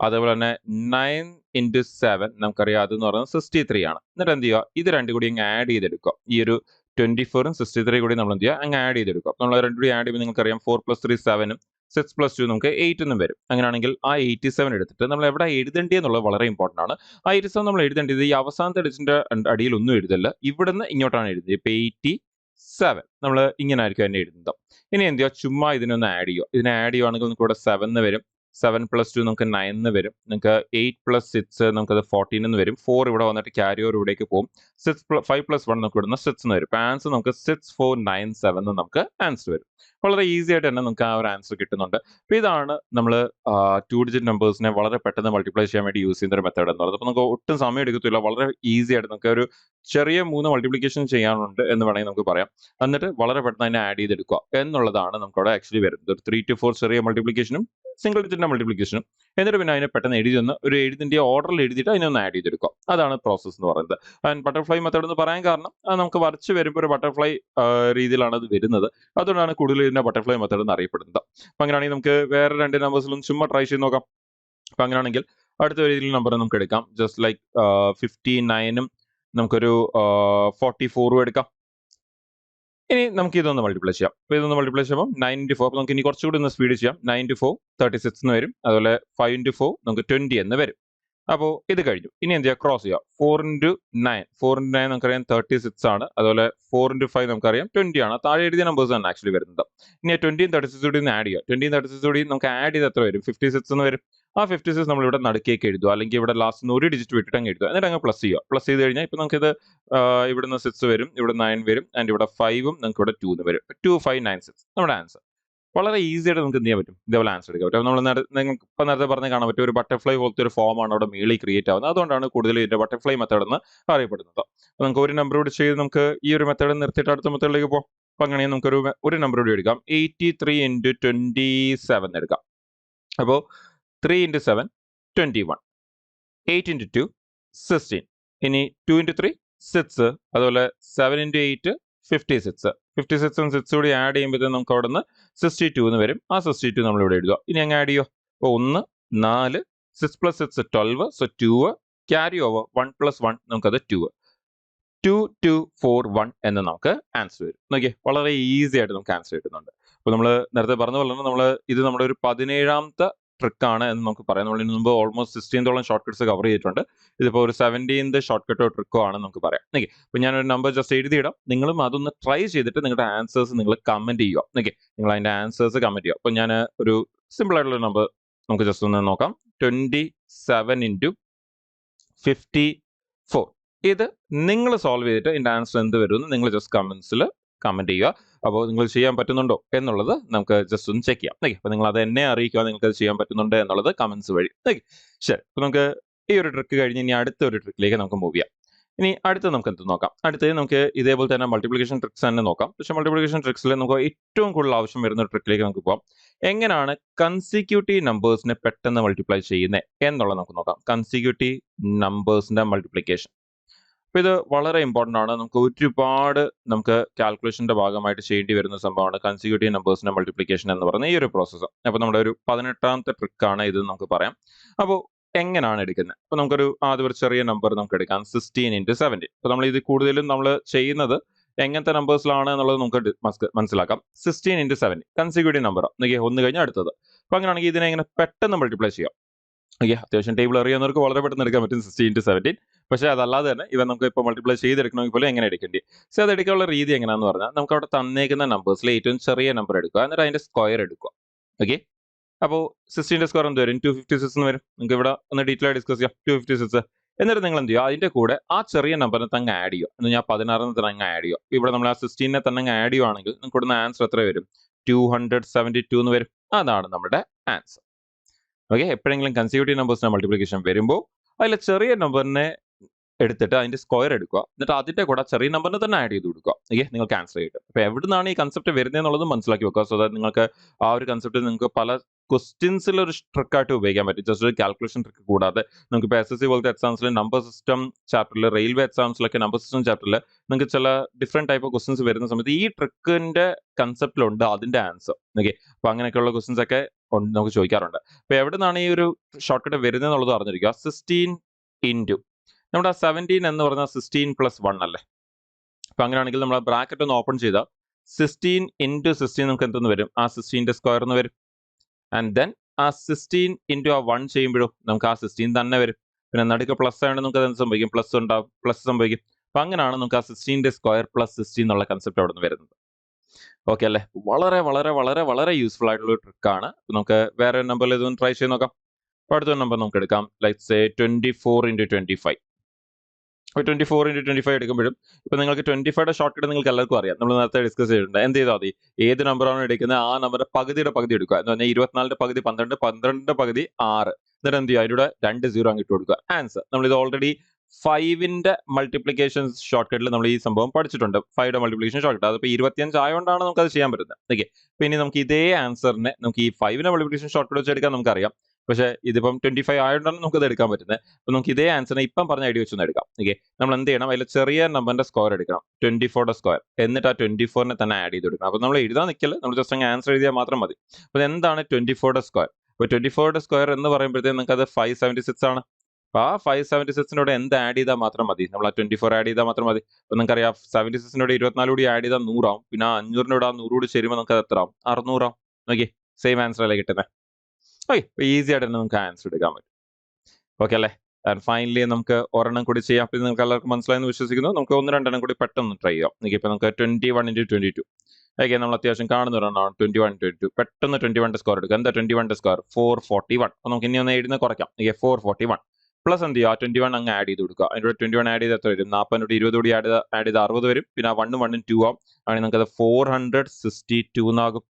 അതേപോലെ തന്നെ 9 × 7 നമുക്കറിയാം അതെന്ന് പറയുന്നത് 63 ആണ്. എന്നിട്ട് എന്ത് ചെയ്യുക, ഇത് രണ്ടും കൂടി അങ്ങ് ആഡ് ചെയ്തെടുക്കുക. ഈ ഒരു 24ഉം 63 കൂടി നമ്മൾ എന്ത് ചെയ്യുക, അങ്ങ് ആഡ് ചെയ്തെടുക്കുക. നമ്മൾ രണ്ടും കൂടി ആഡ് ചെയ്യുമ്പോൾ നിങ്ങൾക്കറിയാം 4 + 3 7ഉം 6 + 2 നമുക്ക് 8 എന്നും വരും. അങ്ങനെയാണെങ്കിൽ ആ 87 എടുത്തിട്ട് നമ്മൾ എവിടെ എഴുതേണ്ടി എന്നുള്ളത് വളരെ ഇമ്പോർട്ടൻ്റ് ആണ്. ആ 87 നമ്മൾ എഴുതേണ്ടത് ഈ അവസാനത്തെ ഡിജിറ്റിന്റെ അടിയിൽ ഒന്നും എഴുതല്ല, ഇവിടുന്ന് ഇങ്ങോട്ടാണ് എഴുതുന്നത്. ഇപ്പൊ 87 നമ്മൾ ഇങ്ങനെ ആയിരിക്കും തന്നെ എഴുതുന്നത്. ഇനി എന്ത് ചെയ്യുക, ചുമ്മാ ഇതിനൊന്ന് ആഡ് ചെയ്യുക. ഇതിനെ ആഡ് ചെയ്യുകയാണെങ്കിൽ നമുക്ക് ഇവിടെ 7 വരും. 7 + 2 നമുക്ക് 9 വരും. നിങ്ങൾക്ക് 8 + 6 നമുക്കത് 14 എന്ന് വരും. 4 ഇവിടെ വന്നിട്ട് ക്യാരി ഓവർ ഇവിടേക്ക് പോകും. 5 + 1 നമുക്ക് ഇവിടുന്ന് 6 എന്ന് വരും. ആൻസർ നമുക്ക് 6497 എന്ന് നമുക്ക് ആൻസർ വരും. വളരെ ഈസി ആയിട്ട് തന്നെ നമുക്ക് ആ ഒരു ആൻസർ കിട്ടുന്നുണ്ട്. അപ്പൊ ഇതാണ് നമ്മൾ 2 ഡിജിറ്റ് നമ്പേഴ്സിനെ വളരെ പെട്ടെന്ന് മൾട്ടിപ്ലൈ ചെയ്യാൻ വേണ്ടി യൂസ് ചെയ്യുന്ന ഒരു മെത്തേഡ് എന്ന് പറയുന്നത്. അപ്പൊ നമുക്ക് ഒട്ടും സമയം എടുക്കത്തില്ല, വളരെ ഈസി ആയിട്ട് നമുക്ക് ഒരു ചെറിയ 3 മൾട്ടിപ്ലിക്കേഷൻ ചെയ്യാനുണ്ട് എന്ന് വേണമെങ്കിൽ നമുക്ക് പറയാം. എന്നിട്ട് വളരെ പെട്ടെന്ന് അതിനെ ആഡ് ചെയ്തെടുക്കുക എന്നുള്ളതാണ് നമുക്കവിടെ ആക്ച്വലി വരുന്നത്. ഒരു 3 to 4 ചെറിയ മൾട്ടിപ്ലിക്കേഷനും സിംഗിൾ ഡിജിറ്റിന്റെ മൾട്ടിപ്ലിക്കേഷനും, എന്നിട്ട് പിന്നെ അതിനെ പെട്ടെന്ന് എഴുതി ഒരു എഴുതിന്റെ ഓർഡറിൽ എഴുതിയിട്ട് അതിനൊന്ന് ആഡ് ചെയ്തെടുക്കുക. അതാണ് പ്രോസസ്സ് എന്ന് പറയുന്നത്. ആൻഡ് ബട്ടർഫ്ലൈ മെത്തേഡ് എന്ന് പറയാൻ കാരണം അത് നമുക്ക് വരച്ച് വരുമ്പോൾ ഒരു ബട്ടർഫ്ലൈ രീതിയിലാണ് അത് വരുന്നത്. അതുകൊണ്ടാണ് കൂടുതൽ ഇതിന്റെ ബട്ടർഫ്ലൈ മെത്തേഡ് എന്ന് അറിയപ്പെടുന്നത്. അപ്പൊ അങ്ങനെയാണെങ്കിൽ നമുക്ക് വേറെ 2 നമ്പേഴ്സിലും ചുമ്മാ ട്രൈ ചെയ്ത് നോക്കാം. അപ്പൊ അങ്ങനെയാണെങ്കിൽ അടുത്ത രീതിയിൽ നമ്പർ നമുക്ക് എടുക്കാം. ജസ്റ്റ് ലൈക്ക് 59ഉം നമുക്കൊരു 44ഉം എടുക്കാം. ഇനി നമുക്ക് ഇതൊന്ന് മൾട്ടിപ്ലൈ ചെയ്യാം. അപ്പോൾ ഇതൊന്ന് മൾട്ടിപ്ലൈ ചെയ്യുമ്പോൾ 9 × 4, അപ്പോൾ നമുക്ക് ഇനി കുറച്ചുകൂടി ഒന്ന് സ്പീഡ് ചെയ്യാം. 9 × 4 36 എന്ന് വരും. അതുപോലെ 5 × 4 നമുക്ക് 20 എന്ന് വരും. അപ്പോൾ ഇത് കഴിഞ്ഞു. ഇനി എന്ത് ചെയ്യുക, ക്രോസ് ചെയ്യുക. 4 × 9 നമുക്കറിയാം 36 ആണ്. അതുപോലെ 4 × 5 നമുക്കറിയാം 20 ആണ്. താഴെ എഴുതിയ നമ്പേഴ്സ് ആണ് ആക്ച്വലി വരുന്നത്. ഇനി 20യും 36 കൂടി ഒന്ന് ആഡ് ചെയ്യുക. 20യും 36 കൂടി നമുക്ക് ആഡ് ചെയ്ത് എത്ര വരും, 56 എന്ന് വരും. ആ 56 നമ്മളിവിടെ നടുക്കേക്ക് എഴുതുക, അല്ലെങ്കിൽ ഇവിടെ ലാസ്റ്റ് ഒരു ഡിജിറ്റ് വിട്ടിട്ട് അങ്ങ് എഴുതുക, എന്നിട്ട് അങ്ങ് പ്ലസ് ചെയ്യുക. പ്ലസ് ചെയ്ത് കഴിഞ്ഞാൽ ഇപ്പം നമുക്കിത് ഇവിടുന്ന് 6 വരും, ഇവിടെ 9 വരും, ആൻഡ് ഇവിടെ 5ഉം നമുക്ക് ഇവിടെ 2 വരും. 2596 നമ്മുടെ ആൻസർ. വളരെ ഈസി ആയിട്ട് നമുക്ക് എന്ത് ചെയ്യാൻ പറ്റും, ഇതേപോലെ ആൻസർ എടുക്കാൻ പറ്റും. നമ്മൾ നിങ്ങൾക്ക് ഇപ്പം നേരത്തെ പറഞ്ഞ് കാണാൻ പറ്റും, ഒരു ബട്ടർഫ്ലൈ പോലത്തെ ഒരു ഫോമാണ് അവിടെ മേളിൽ ക്രിയേറ്റ് ആവുന്നത്. അതുകൊണ്ടാണ് കൂടുതൽ ഇതിന്റെ ബട്ടർഫ്ലൈ മെത്തേഡ് എന്ന് അറിയപ്പെടുന്നത്. അപ്പോൾ നമുക്ക് ഒരു നമ്പർ കൂടി ചെയ്ത് നമുക്ക് ഈ ഒരു മെത്തേഡ് നിർത്തിയിട്ട് അടുത്ത മെത്തേഡിലേക്ക് പോകാം. അപ്പം അങ്ങനെയാണ് നമുക്കൊരു നമ്പർ കൂടി എടുക്കാം. 83 × 27 എടുക്കാം. അപ്പോൾ 3 × 7 21, 8 × 2 16, ഇനി 2 × 3 6, അതുപോലെ 7 × 8 56, 56 ഉം 6 കൂടി ആഡ് ചെയ്യുമ്പോഴത്തേക്കും നമുക്ക് അവിടെ നിന്ന് 62 എന്ന് വരും. ആ 62 നമ്മൾ ഇവിടെ എഴുതുക. ഇനി അങ്ങ് ആഡ് ചെയ്യുക. അപ്പോൾ 1 4 6 + 6 12, സോ 2 ക്യാരി ഓവർ 1 + 1 നമുക്കത് 2 2241 എന്ന് നമുക്ക് ആൻസർ വരും. നോക്കിയേ, വളരെ ഈസി ആയിട്ട് നമുക്ക് ആൻസർ കിട്ടുന്നുണ്ട്. അപ്പോൾ നമ്മൾ നേരത്തെ പറഞ്ഞ പോലെ തന്നെ ഇത് നമ്മുടെ ഒരു 17ാമത്തെ ട്രിക്കാണ് എന്ന് നമുക്ക് പറയാം. നമ്മൾ ഇതിന് മുമ്പ് ഓൾമോസ്റ്റ് 16ഓളം ഷോർട്ട് കട്ട്സ് കവർ ചെയ്തിട്ടുണ്ട്. ഇതിപ്പോൾ ഒരു 17th ഷോർട്ട് കട്ടോ ട്രിക്കോ ആണെന്ന് നമുക്ക് പറയാം. ഓക്കെ, അപ്പോൾ ഞാനൊരു നമ്പർ ജസ്റ്റ് എഴുതിയിടാം. നിങ്ങളും അതൊന്ന് ട്രൈ ചെയ്തിട്ട് നിങ്ങളുടെ ആൻസേഴ്സ് നിങ്ങൾ കമന്റ് ചെയ്യുക. ഓക്കെ, നിങ്ങൾ അതിന്റെ ആൻസേഴ്സ് കമന്റ് ചെയ്യുക. അപ്പോൾ ഞാൻ ഒരു സിമ്പിൾ ആയിട്ടുള്ള നമ്പർ നമുക്ക് ജസ്റ്റ് ഒന്ന് നോക്കാം. 27 × 54. ഇത് നിങ്ങൾ സോൾവ് ചെയ്തിട്ട് ഇതിന്റെ ആൻസർ എന്ത് വരുമെന്ന് നിങ്ങൾ ജസ്റ്റ് കമന്റ്സിൽ കമന്റ് ചെയ്യുക. അപ്പോൾ നിങ്ങൾ ചെയ്യാൻ പറ്റുന്നുണ്ടോ എന്നുള്ളത് നമുക്ക് ജസ്റ്റ് ഒന്ന് ചെക്ക് ചെയ്യാം. ഓക്കെ, അപ്പോൾ നിങ്ങൾ അത് എന്നെ അറിയിക്കുക, നിങ്ങൾക്ക് അത് ചെയ്യാൻ പറ്റുന്നുണ്ട് എന്നുള്ളത് കമന്റ്സ് വഴി. ഓക്കെ, ശരി. അപ്പോൾ നമുക്ക് ഈ ഒരു ട്രിക്ക് കഴിഞ്ഞ് ഇനി അടുത്ത ഒരു ട്രിക്കിലേക്ക് നമുക്ക് മൂവ് ചെയ്യാം. ഇനി അടുത്ത് നമുക്ക് എന്ത് നോക്കാം? അടുത്തത് നമുക്ക് ഇതേപോലെ തന്നെ മൾട്ടിപ്ലിക്കേഷൻ ട്രിക്സ് തന്നെ നോക്കാം. പക്ഷേ മൾട്ടിപ്ലിക്കേഷൻ ട്രിക്സിൽ നമുക്ക് ഏറ്റവും കൂടുതൽ ആവശ്യം വരുന്ന ഒരു ട്രിക്കിലേക്ക് നമുക്ക് പോകാം. എങ്ങനെയാണ് കൺസിക്യൂട്ടീവ് നമ്പേഴ്സിനെ പെട്ടെന്ന് മൾട്ടിപ്ലൈ ചെയ്യുന്നത് എന്നുള്ളത് നമുക്ക് നോക്കാം. കൺസിക്യൂട്ടീവ് നമ്പേഴ്സിന്റെ മൾട്ടിപ്ലിക്കേഷൻ. അപ്പോൾ ഇത് വളരെ ഇമ്പോർട്ടൻ്റ് ആണ്. നമുക്ക് കാൽക്കുലേഷന്റെ ഭാഗമായിട്ട് ചെയ്യേണ്ടി വരുന്ന സംഭവമാണ് കൺസിക്യൂട്ടീവ് നമ്പേഴ്സിന്റെ മൾട്ടിപ്ലിക്കേഷൻ എന്ന് പറയുന്ന ഈ ഒരു പ്രോസസ്സ്. അപ്പോൾ നമ്മുടെ ഒരു 18ാമത്തെ ട്രിക്കാണ് ഇത് നമുക്ക് പറയാം. അപ്പോൾ എങ്ങനെയാണ് എടുക്കുന്നത്? അപ്പോൾ ആദ്യം ഒരു ചെറിയ നമ്പർ നമുക്ക് എടുക്കാം, 16 × 17. അപ്പോൾ നമ്മൾ ഇത് കൂടുതലും നമ്മൾ ചെയ്യുന്നത് എങ്ങനത്തെ നമ്പേഴ്സിലാണ് എന്നുള്ളത് നമുക്ക് മനസ്സിലാക്കാം. 16 × 7 കൺസിക്യൂട്ടീവ് നമ്പർ, ഒന്ന് കഴിഞ്ഞാൽ അടുത്തത്. അപ്പോൾ അങ്ങനെയാണെങ്കിൽ ഇതിനെ എങ്ങനെ പെട്ടെന്ന് മൾട്ടിപ്ലൈ ചെയ്യാം? ഓക്കെ, അത്യാവശ്യം ടേബിൾ അറിയാവുന്നവർക്ക് വളരെ പെട്ടെന്ന് എടുക്കാൻ പറ്റും 16 × 17. പക്ഷേ അതല്ലാതെ തന്നെ ഇവ നമുക്ക് ഇപ്പോൾ മൾട്ടിപ്ലൈ ചെയ്തെടുക്കണമെങ്കിൽ പോലും എങ്ങനെ എടുക്കേണ്ടി? സോ അത് എടുക്കാനുള്ള രീതി എങ്ങനെയാണെന്ന് പറഞ്ഞാൽ നമുക്ക് അവിടെ തന്നേക്കുന്ന നമ്പേഴ്സിൽ ഏറ്റവും ചെറിയ നമ്പർ എടുക്കുക, എന്നിട്ട് അതിന്റെ സ്ക്വയർ എടുക്കുക. ഓക്കെ, അപ്പോൾ 16ന്റെ സ്ക്വയർ എന്ത് വരും? 256 എന്ന് വരും. നിങ്ങൾക്ക് ഇവിടെ ഒന്ന് ഡീറ്റെയിൽ ആയി ഡിസ്കസ് ചെയ്യാം. 256. എന്നിട്ട് നിങ്ങൾ എന്ത് ചെയ്യുക? അതിന്റെ കൂടെ ആ ചെറിയ നമ്പറിനെ തന്നെ ആഡ് ചെയ്യുക. എന്ന് ഞാൻ 16 തന്നെ അങ്ങ് ആഡ് ചെയ്യുക. ഇവിടെ നമ്മൾ ആ 16നെ തന്നെ അങ്ങ് ആഡ് ചെയ്യുവാണെങ്കിൽ നിങ്ങൾക്ക് ഇവിടുന്ന് ആൻസർ എത്ര വരും? 272 എന്ന് വരും. അതാണ് നമ്മുടെ ആൻസർ. ഓക്കെ, എപ്പോഴെങ്കിലും കൺസിക്യൂട്ടീവ് നമ്പേഴ്സിന്റെ മൾട്ടിപ്ലിക്കേഷൻ വരുമ്പോൾ അതിലെ ചെറിയ നമ്പറിനെ എടുത്തിട്ട് അതിന്റെ സ്ക്വയർ എടുക്കുക, എന്നിട്ട് അതിന്റെ കൂടെ ചെറിയ നമ്പറിനെ തന്നെ ആഡ് ചെയ്ത് കൊടുക്കുക. ഓക്കെ, നിങ്ങൾക്ക് ആൻസർ കിട്ടും. അപ്പോൾ എവിടുന്നാണ് ഈ കൺസെപ്റ്റ് വരുന്നത് എന്നുള്ളത് മനസ്സിലാക്കി വെക്കുക. സോ ദാറ്റ് നിങ്ങൾക്ക് ആ ഒരു കൺസെപ്റ്റ് നിങ്ങൾക്ക് പല ക്വസ്റ്റ്യൻസിൽ ഒരു ട്രിക്കായിട്ട് ഉപയോഗിക്കാൻ പറ്റും. ജസ്റ്റ് ഒരു കാൽക്കുലേഷൻ ട്രിക്ക് കൂടാതെ നമുക്ക് ഇപ്പോൾ SSC പോലത്തെ എക്സാംസിൽ നമ്പർ സിസ്റ്റം ചാപ്റ്ററിൽ, റെയിൽവേ എക്സാംസിലൊക്കെ നമ്പർ സിസ്റ്റം ചാപ്റ്ററിൽ നിങ്ങൾക്ക് ചില ഡിഫറെന്റ് ടൈപ്പ് ഓഫ് ക്വസ്റ്റ്യൻസ് വരുന്ന സമയത്ത് ഈ ട്രിക്കിന്റെ കൺസെപ്റ്റിലുണ്ട് അതിന്റെ ആൻസർ. ഓക്കെ, അപ്പോൾ അങ്ങനെയൊക്കെയുള്ള ക്വസ്റ്റ്യൻസ് ഒക്കെ നമുക്ക് ചോദിക്കാറുണ്ട്. അപ്പോൾ എവിടെ നിന്നാണ് ഈ ഒരു ഷോർട്ട് കട്ട് വരുന്നത് എന്നുള്ളത് അറിഞ്ഞിരിക്കുക. 16 × നമ്മുടെ 17 എന്ന് പറഞ്ഞാൽ 16 + 1 അല്ലേ? അപ്പോൾ അങ്ങനെയാണെങ്കിൽ നമ്മൾ ബ്രാക്കറ്റ് ഒന്ന് ഓപ്പൺ ചെയ്താൽ 16 × 16 നമുക്ക് എന്തെന്ന് വരും? ആ 16ന്റെ സ്ക്വയർ എന്ന് വരും. ആൻഡ് ദെൻ ആ 16 × ആ 1 ചെയ്യുമ്പോഴോ നമുക്ക് ആ 16 തന്നെ വരും. പിന്നെ നടുക്ക് പ്ലസ് ആയതുകൊണ്ട് നമുക്ക് അത് സംഭവിക്കും, പ്ലസ് ഉണ്ടാവും, പ്ലസ് സംഭവിക്കും. അപ്പോൾ അങ്ങനെയാണ് നമുക്ക് ആ 16ന്റെ സ്ക്വയർ + 16 എന്നുള്ള കൺസെപ്റ്റ് അവിടെ നിന്ന് വരുന്നത്. ഓക്കെ അല്ലേ? വളരെ വളരെ വളരെ വളരെ യൂസ്ഫുൾ ആയിട്ടുള്ള ഒരു ട്രിക്കാണ്. നമുക്ക് വേറെ നമ്പറിൽ ഇതൊന്ന് ട്രൈ ചെയ്ത് നോക്കാം. അപ്പോൾ അടുത്ത നമ്പർ നമുക്ക് എടുക്കാം. Let's say 24 × 25. അപ്പോൾ 24 × 25 എടുക്കുമ്പോഴും ഇപ്പോൾ നിങ്ങൾക്ക് 25യുടെ ഷോർട്ട് കട്ട് നിങ്ങൾക്ക് എല്ലാവർക്കും അറിയാം. നമ്മൾ നേരത്തെ ഡിസ്കസ് ചെയ്തിട്ടുണ്ട്. എന്ത് ചെയ്താൽ മതി? ഏത് നമ്പറാണ് എടുക്കുന്നത് ആ നമ്പറിന്റെ പകുതിയുടെ പകുതി എടുക്കുക. എന്ന് പറഞ്ഞാൽ 24ന്റെ പകുതി 12, 12ന്റെ പകുതി 6. എന്നിട്ട് എന്ത് ചെയ്യുക? അതിലൂടെ 2 0 അങ്ങിട്ട് കൊടുക്കുക. ആൻസർ. നമ്മളിത് ഓൾറെഡി 5ന്റെ മൾട്ടിപ്ലിക്കേഷൻ ഷോർട്ട് കട്ടിൽ നമ്മൾ ഈ സംഭവം പഠിച്ചിട്ടുണ്ട്. 5യുടെ മൾട്ടിപ്ലിക്കേഷൻ ഷോർട്ട് കട്ട്. അതിപ്പോൾ 25 ആയതുകൊണ്ടാണ് നമുക്ക് അത് ചെയ്യാൻ പറ്റുന്നത്. ഓക്കെ, അപ്പോൾ ഇനി നമുക്ക് ഇതേ ആൻസറിനെ നമുക്ക് ഈ 5ന്റെ മൾട്ടിപ്ലിക്കേഷൻ ഷോർട്ട് കട്ട് വെച്ച് എടുക്കാൻ നമുക്കറിയാം. പക്ഷേ ഇതിപ്പം 25 ആയതുകൊണ്ടാണ് നമുക്കത് എടുക്കാൻ പറ്റുന്നത്. അപ്പോൾ നമുക്ക് ഇതേ ആൻസറിനെ ഇപ്പം പറഞ്ഞ ഐഡിയ വെച്ചൊന്ന് എടുക്കാം. ഓക്കെ, നമ്മൾ എന്ത് ചെയ്യണം? അതിൽ ചെറിയ നമ്പറിന്റെ സ്ക്വയർ എടുക്കണം, 24യുടെ സ്ക്വയർ. എന്നിട്ട് ആ 24നെ തന്നെ ആഡ് ചെയ്ത് കൊടുക്കണം. അപ്പോൾ നമ്മൾ എഴുതാൻ നിൽക്കില്ല, നമ്മൾ ജസ്റ്റ് അങ്ങ് ആൻസർ എഴുതിയാൽ മാത്രം മതി. അപ്പോൾ എന്താണ് 24യുടെ സ്ക്വയർ? അപ്പോൾ 24യുടെ സ്ക്വയർ എന്ന് പറയുമ്പോഴത്തേക്കും നിങ്ങൾക്ക് അത് 576 ആണ്. അപ്പോൾ ആ 576നോട് എന്ത് ആഡ് ചെയ്താൽ മാത്രം മതി? നമ്മൾ ആ 24 ആഡ് ചെയ്താൽ മാത്രം മതി. അപ്പോൾ നിങ്ങൾക്കറിയാം 76നോട് 24 കൂടി ആഡ് ചെയ്താൽ 100 ആവും. പിന്നെ ആ 500നോട് ആ 100 കൂടി ചേരുമ്പോൾ നമുക്ക് അത് എത്ര ആവും? 600 ആവും. ഓക്കെ, സെയിം ആൻസർ അല്ലേ കിട്ടുന്നത്? ഓക്കെ, ഈസി ആയിട്ട് തന്നെ നമുക്ക് ആൻസർ എടുക്കാൻ പറ്റും. ഓക്കെ അല്ലേ? ആൻഡ് ഫൈനലി നമുക്ക് ഒരെണ്ണം കൂടി ചെയ്യാം. അപ്പോൾ നിങ്ങൾക്ക് എല്ലാവർക്കും മനസ്സിലായെന്ന് വിശ്വസിക്കുന്നു. നമുക്ക് 1-2 എണ്ണം കൂടി പെട്ടെന്ന് ട്രൈ ചെയ്യാം. ഇപ്പോൾ നമുക്ക് 21 × 22. ഓക്കെ, നമ്മൾ അത്യാവശ്യം കാണുന്ന ഒരെണ്ണമാണ് 21, 22. പെട്ടെന്ന് 21ന്റെ സ്കോർ എടുക്കുക. എന്താ 21ന്റെ സ്കോർ? 441. അപ്പോൾ നമുക്ക് ഇനി ഒന്ന് എഴുതുന്ന കുറയ്ക്കാം. ഓക്കെ, 441 പ്ലസ് എന്ത് ചെയ്യുക? 21 അങ്ങ് ആഡ് ചെയ്ത് കൊടുക്കുക. അതിൻ്റെ 21 ആഡ് ചെയ്ത് എത്ര വരും? 40 20 കൂടി ആഡ് ചെയ്ത് 60 വരും. പിന്നെ ആ 1 1 2 ആവും. അങ്ങനെ നമുക്കത് 462 എന്നാകും.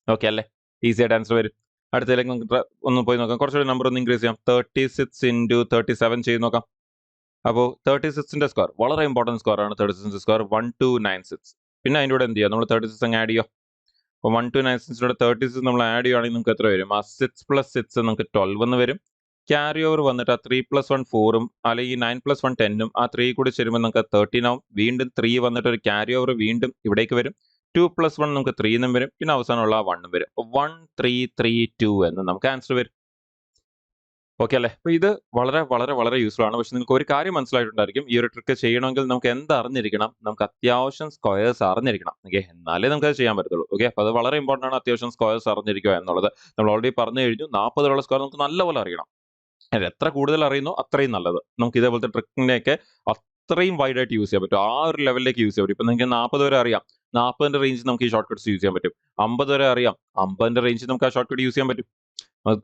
ഓക്കെ അല്ലേ? ഈസി ആയിട്ട് ആൻസർ വരും. അടുത്തതിലേക്ക് നമുക്ക് ഒന്ന് പോയി നോക്കാം. കുറച്ചുകൂടി നമ്പർ ഒന്ന് ഇൻക്രീസ് ചെയ്യാം. 36 ഇൻറ്റു 37 ചെയ്ത് നോക്കാം. അപ്പോൾ 36ന്റെ സ്കോർ വളരെ ഇമ്പോർട്ടൻറ്റ് സ്കോറാണ്. 36ന്റെ സ്കോർ 1296. പിന്നെ അതിൻ്റെ കൂടെ എന്ത് ചെയ്യുക? നമ്മൾ 36 അങ്ങ് ആഡ് ചെയ്യുക. അപ്പോൾ 1296 36 നമ്മൾ ആഡ് ചെയ്യുകയാണെങ്കിൽ നമുക്ക് എത്ര വരും? ആ 6 + 6 നമുക്ക് 12 എന്ന് വരും. ക്യാരി ഓവർ വന്നിട്ട് ആ 3 + 1 4ഉം അല്ലെങ്കിൽ 9 + 1 10ഉം ആ 3 കൂടി ചേരുമ്പോൾ നമുക്ക് 13 ആവും. വീണ്ടും 3 വന്നിട്ട് ഒരു ക്യാരി ഓവർ വീണ്ടും ഇവിടേക്ക് വരും. 2 + 1 നമുക്ക് 3 എന്നും വരും. പിന്നെ അവസാനമുള്ള ആ 1 വരും. 1332 എന്ന് നമുക്ക് ആൻസർ വരും. ഓക്കെ അല്ലേ? അപ്പോൾ ഇത് വളരെ വളരെ വളരെ യൂസ്ഫുൾ ആണ്. പക്ഷെ നിങ്ങൾക്ക് ഒരു കാര്യം മനസ്സിലായിട്ടുണ്ടായിരിക്കും. ഈ ഒരു ട്രിക്ക് ചെയ്യണമെങ്കിൽ നമുക്ക് എന്ത് അറിഞ്ഞിരിക്കണം? നമുക്ക് അത്യാവശ്യം സ്ക്വയേഴ്സ് അറിഞ്ഞിരിക്കണം. ഓക്കെ, എന്നാലേ നമുക്കത് ചെയ്യാൻ പറ്റത്തുള്ളൂ. ഓക്കെ, അപ്പോൾ അത് വളരെ ഇമ്പോർട്ടൻ്റ് ആണ്. അത്യാവശ്യം സ്ക്വയേഴ്സ് അറിഞ്ഞിരിക്കുക എന്നുള്ളത്. നമ്മൾ ഓൾറെഡി പറഞ്ഞു കഴിഞ്ഞു. 40 വരെയുള്ള സ്ക്വയർ നമുക്ക് നല്ലപോലെ അറിയണം. അത് എത്ര കൂടുതൽ അറിയുന്നോ അത്രയും നല്ലത്. നമുക്ക് ഇതേപോലത്തെ ട്രിക്കിനെയൊക്കെ അത്രയും വൈഡ് ആയിട്ട് യൂസ് ചെയ്യാൻ പറ്റും. ആ ഒരു ലെവലിലേക്ക് യൂസ് ചെയ്യാൻ പറ്റും. ഇപ്പം നിങ്ങൾക്ക് 40 വരെ അറിയാം. 40ന്റെ റേഞ്ചിൽ നമുക്ക് ഈ ഷോർട്ട് കട്ട്സ് യൂസ് ചെയ്യാൻ പറ്റും. 50 വരെ അറിയാം. 50ന്റെ റേഞ്ചിൽ നമുക്ക് ആ ഷോർട്ട് കട്ട് യൂസ് ചെയ്യാൻ പറ്റും.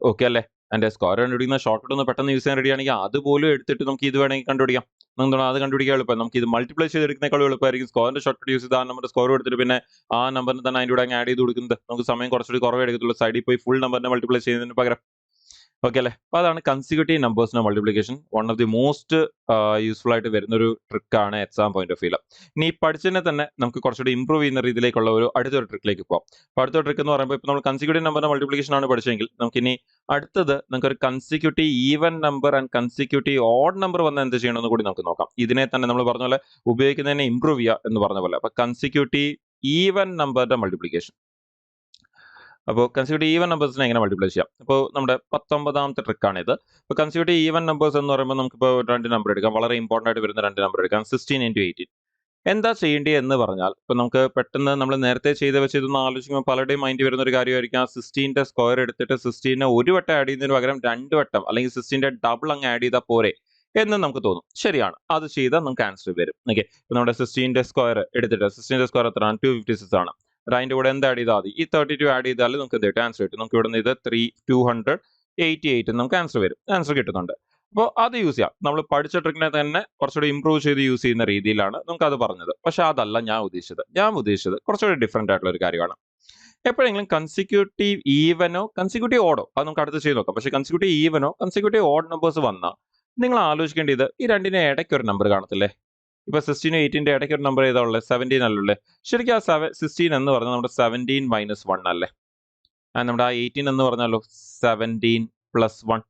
ഓക്കെ അല്ലേ? എൻ്റെ സ്ക്വയർ കണ്ടുപിടിക്കുന്ന ഷോർട്ട് കട്ട് ഒന്ന് പെട്ടെന്ന് യൂസ് ചെയ്യാൻ റെഡി ആണെങ്കിൽ അതുപോലും എടുത്തിട്ട് നമുക്ക് ഇത് വേണമെങ്കിൽ കണ്ടുപിടിക്കാം. എന്താണ് അത് കണ്ടുപിടിക്കാൻ എളുപ്പം. നമുക്ക് ഇത് മൾട്ടിപ്ലൈ ചെയ്തെടുക്കുന്നേക്കാളും എളുപ്പമായിരിക്കും സ്ക്വയറിന്റെ ഷോർട്ട് കട്ട് യൂസ് ചെയ്ത് ആ നമ്പറിന്റെ സ്കോർ എടുത്തിട്ട് പിന്നെ ആ നമ്പറിന് തന്നെ അതിൻ്റെ കൂടെ അങ്ങ് ആഡ് ചെയ്ത് കൊടുക്കുന്നത്. നമുക്ക് സമയം കുറച്ചുകൂടി കുറവേ എടുക്കത്തുള്ളൂ. സൈഡിൽ പോയി ഫുൾ നമ്പറിനെ മൾട്ടിപ്ലൈ ചെയ്യുന്നതിന് പകരം. ഓക്കെ അല്ലേ? അപ്പോൾ അതാണ് കൺസിക്യൂട്ടീവ് നമ്പേഴ്സിന്റെ multiplication. One of the most useful ആയിട്ട് വരുന്നൊരു ട്രിക്കാണ് എക്സാം പോയിന്റ് ഓഫ് വ്യൂ. ഇനി ഈ പഠിച്ചതിനെ തന്നെ നമുക്ക് കുറച്ചുകൂടി ഇംപ്രൂവ് ചെയ്യുന്ന രീതിയിലേക്കുള്ള അടുത്തൊരു ട്രിക്കിലേക്ക് പോകാം. അപ്പോൾ അടുത്ത ട്രിക്ക് എന്ന് പറയുമ്പോൾ ഇപ്പോൾ നമ്മൾ കൺസിക്യൂട്ടീവ് നമ്പറിന്റെ മൾട്ടിപ്ലിക്കേഷൻ ആണ് പഠിച്ചെങ്കിൽ നമുക്കിനി അടുത്തത് നമുക്കൊരു consecutive even number and consecutive odd number വന്ന് എന്ത് ചെയ്യണമെന്ന് കൂടി നമുക്ക് നോക്കാം. ഇതിനെ തന്നെ നമ്മൾ പറഞ്ഞ പോലെ ഉപയോഗിക്കുന്നതിനെ ഇംപ്രൂവ് ചെയ്യുക എന്ന് പറഞ്ഞ പോലെ. അപ്പോൾ കൺസിക്യൂട്ടീവ് ഈവൻ നമ്പറിന്റെ മൾട്ടിപ്ലിക്കേഷൻ. അപ്പോൾ കൺസിക്യൂട്ടീവ് ഈവൻ നമ്പേഴ്സിനെ എങ്ങനെ മൾട്ടിപ്ലൈ ചെയ്യാം? അപ്പോൾ നമ്മുടെ 19ാമത്തെ ട്രിക്കാണിത്. ഇപ്പോൾ കൺസിക്യൂട്ടീവ് ഈവൻ നമ്പേഴ്സ് എന്ന് പറയുമ്പോൾ നമുക്കിപ്പോൾ 2 നമ്പർ എടുക്കാം. വളരെ ഇമ്പോർട്ടൻ്റ് ആയിട്ട് വരുന്ന 2 നമ്പർ എടുക്കാം. 16 × 18. എന്താ ചെയ്യേണ്ടത് എന്ന് പറഞ്ഞാൽ ഇപ്പോൾ നമുക്ക് പെട്ടെന്ന് നമ്മൾ നേരത്തെ ചെയ്ത് വെച്ച് ഇതൊന്ന് ആലോചിക്കുമ്പോൾ പലരുടെയും മൈൻഡിൽ വരുന്ന ഒരു കാര്യമായിരിക്കും. ആ 16ന്റെ സ്ക്വയർ എടുത്തിട്ട് 16നെ ഒരു വട്ടം ആഡ് ചെയ്യുന്നതിന് പകരം 2 വട്ടം അല്ലെങ്കിൽ 16ന്റെ ഡബിൾ അങ്ങ് ആഡ് ചെയ്താൽ പോരെ എന്ന് നമുക്ക് തോന്നും. ശരിയാണ്, അത് ചെയ്താൽ നമുക്ക് ആൻസർ വരും. ഓക്കെ, ഇപ്പോൾ നമ്മുടെ 16ന്റെ സ്ക്വയർ എടുത്തിട്ട് 16ന്റെ സ്ക്വയർ എത്രയാണ്? 256 ആണ്. അതിൻ്റെ കൂടെ എന്ത് ആഡ് ചെയ്താൽ മതി? ഈ 32 ആഡ് ചെയ്താൽ നമുക്ക് എന്ത് ആൻസർ കിട്ടും? നമുക്ക് ഇവിടെ നിന്ന് ഇത് 288 നമുക്ക് ആൻസർ വരും. ആൻസർ കിട്ടുന്നുണ്ട്. അപ്പോൾ അത് യൂസ് ചെയ്യാം. നമ്മൾ പഠിച്ച ട്രിക്കിനെ തന്നെ കുറച്ചുകൂടി ഇംപ്രൂവ് ചെയ്ത് യൂസ് ചെയ്യുന്ന രീതിയിലാണ് നമുക്ക് അത് പറഞ്ഞത്. പക്ഷെ അതല്ല ഞാൻ ഉദ്ദേശിച്ചത് കുറച്ചുകൂടി ഡിഫറെൻ്റ് ആയിട്ടുള്ള ഒരു കാര്യമാണ്. എപ്പോഴെങ്കിലും കൺസിക്യൂട്ടീവ് ഈവനോ കൺസിക്യൂട്ടീവ് ഓഡോ അത് നമുക്ക് അടുത്ത് ചെയ്ത് നോക്കാം. പക്ഷേ കൺസിക്യൂട്ടീവ് ഈവനോ കൺസിക്യൂട്ടീവ് ഓഡ് നമ്പേഴ്സ് വന്നാൽ നിങ്ങൾ ആലോചിക്കേണ്ടത് ഈ രണ്ടിനെ ഇടയ്ക്ക് ഒരു നമ്പർ കാണത്തില്ലേ? ഇപ്പോൾ 16 18ന്റെ ഇടയ്ക്ക് ഒരു നമ്പർ ഏതാ ഉള്ളത്? 17 അല്ലേ? ശരിക്കും ആ 16 എന്ന് പറഞ്ഞാൽ നമ്മുടെ 17 - 1 അല്ലേ? നമ്മുടെ ആ 18 എന്ന് പറഞ്ഞാലോ 17 + 1.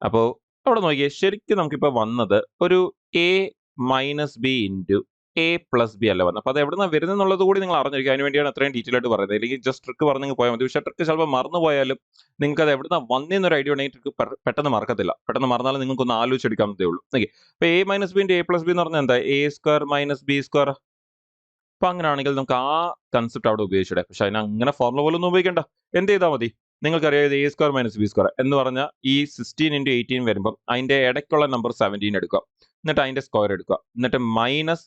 അപ്പോൾ അവിടെ നോക്കിയേ, ശരിക്കും നമുക്കിപ്പോൾ വന്നത് ഒരു a - b × a + b അല്ല വന്നത്. അപ്പോൾ അത് എവിടെ നിന്നാണ് വരുന്നത് എന്നുള്ളത് കൂടി നിങ്ങൾ അറിഞ്ഞിരിക്കുക. അതിന് വേണ്ടിയാണ് അത്രയും ഡീറ്റെയിൽ ആയിട്ട് പറയുന്നത്. അല്ലെങ്കിൽ ജസ്റ്റ് ട്രിക്ക് പറഞ്ഞ് പോയാൽ മതി. പക്ഷേ ട്രിക്ക് ചിലപ്പോൾ മറന്നു പോയാലും നിങ്ങൾക്ക് അത് എവിടെ നിന്നാണ് വന്നതെന്നൊരു ഐഡിയ ഉണ്ടെങ്കിൽ ട്രിക്ക് പെട്ടെന്ന് മറക്കത്തില്ല. പെട്ടെന്ന് മറന്നാലും നിങ്ങൾക്കൊന്ന് ആലോചിച്ചെടുക്കാവുന്നതേ ഉള്ളൂ. ഓക്കെ, അപ്പോൾ a - b × a + b എന്ന് പറഞ്ഞാൽ എന്താ? a² - b². അപ്പോൾ അങ്ങനെയാണെങ്കിൽ നമുക്ക് ആ കൺസെപ്റ്റ് അവിടെ ഉപയോഗിച്ചിടെ. പക്ഷെ അതിന് അങ്ങനെ ഫോർമുല പോലും ഒന്നും ഉപയോഗിക്കേണ്ട. എന്ത് ചെയ്താൽ മതി? നിങ്ങൾക്കറിയാം ഇത് a² - b² എന്ന് പറഞ്ഞാൽ ഈ 16 × 18 വരുമ്പം അതിൻ്റെ ഇടയ്ക്കുള്ള നമ്പർ 17 എടുക്കുക. എന്നിട്ട് അതിൻ്റെ സ്ക്വയർ എടുക്കുക. എന്നിട്ട് മൈനസ്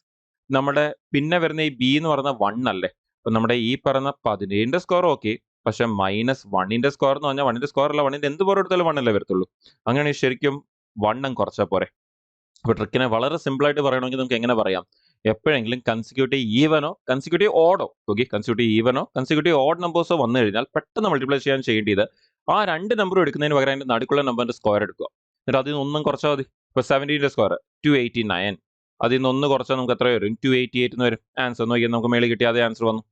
നമ്മുടെ പിന്നെ വരുന്ന ഈ b എന്ന് പറയുന്ന 1 അല്ലേ? അപ്പോൾ നമ്മുടെ ഈ പറയുന്ന 17ന്റെ സ്ക്വയർ ഓക്കെ. പക്ഷെ -1ന്റെ സ്ക്വയർ എന്ന് പറഞ്ഞാൽ 1ന്റെ സ്ക്വയർ അല്ല, 1ന്റെ എന്ത് പുറം എടുത്താലും 1 അല്ലേ വരത്തുള്ളൂ. അങ്ങനെയാണെങ്കിൽ ശരിക്കും 1 അങ്ങ് കുറച്ചാൽ പോരെ. അപ്പോൾ ട്രിക്കിനെ വളരെ സിമ്പിൾ ആയിട്ട് പറയണമെങ്കിൽ നമുക്ക് എങ്ങനെ പറയാം? എപ്പോഴെങ്കിലും consecutive ഈവനോ consecutive ഓഡോ consecutive ഈവനോ consecutive odd നമ്പേഴ്സോ വന്നു കഴിഞ്ഞാൽ പെട്ടെന്ന് മൾട്ടിപ്ലൈ ചെയ്യാൻ ചെയ്യേണ്ടത് ആ 2 നമ്പറും എടുക്കുന്നതിന് പകരം അതിന്റെ നടുക്കുള്ള നമ്പറിന്റെ സ്ക്വയർ എടുക്കുക. എന്നിട്ട് അതിൽ നിന്ന് ഒന്നും കുറച്ചാൽ മതി. ഇപ്പോൾ 17ന്റെ സ്ക്വയർ 289. അതിൽ നിന്ന് ഒന്ന് കുറച്ചാൽ നമുക്ക് എത്ര വരും? 288 എന്ന് വരും. ആൻസർ നോക്കിയാൽ നമുക്ക് മേളിൽ കിട്ടിയ അതേ ആൻസർ വന്നു.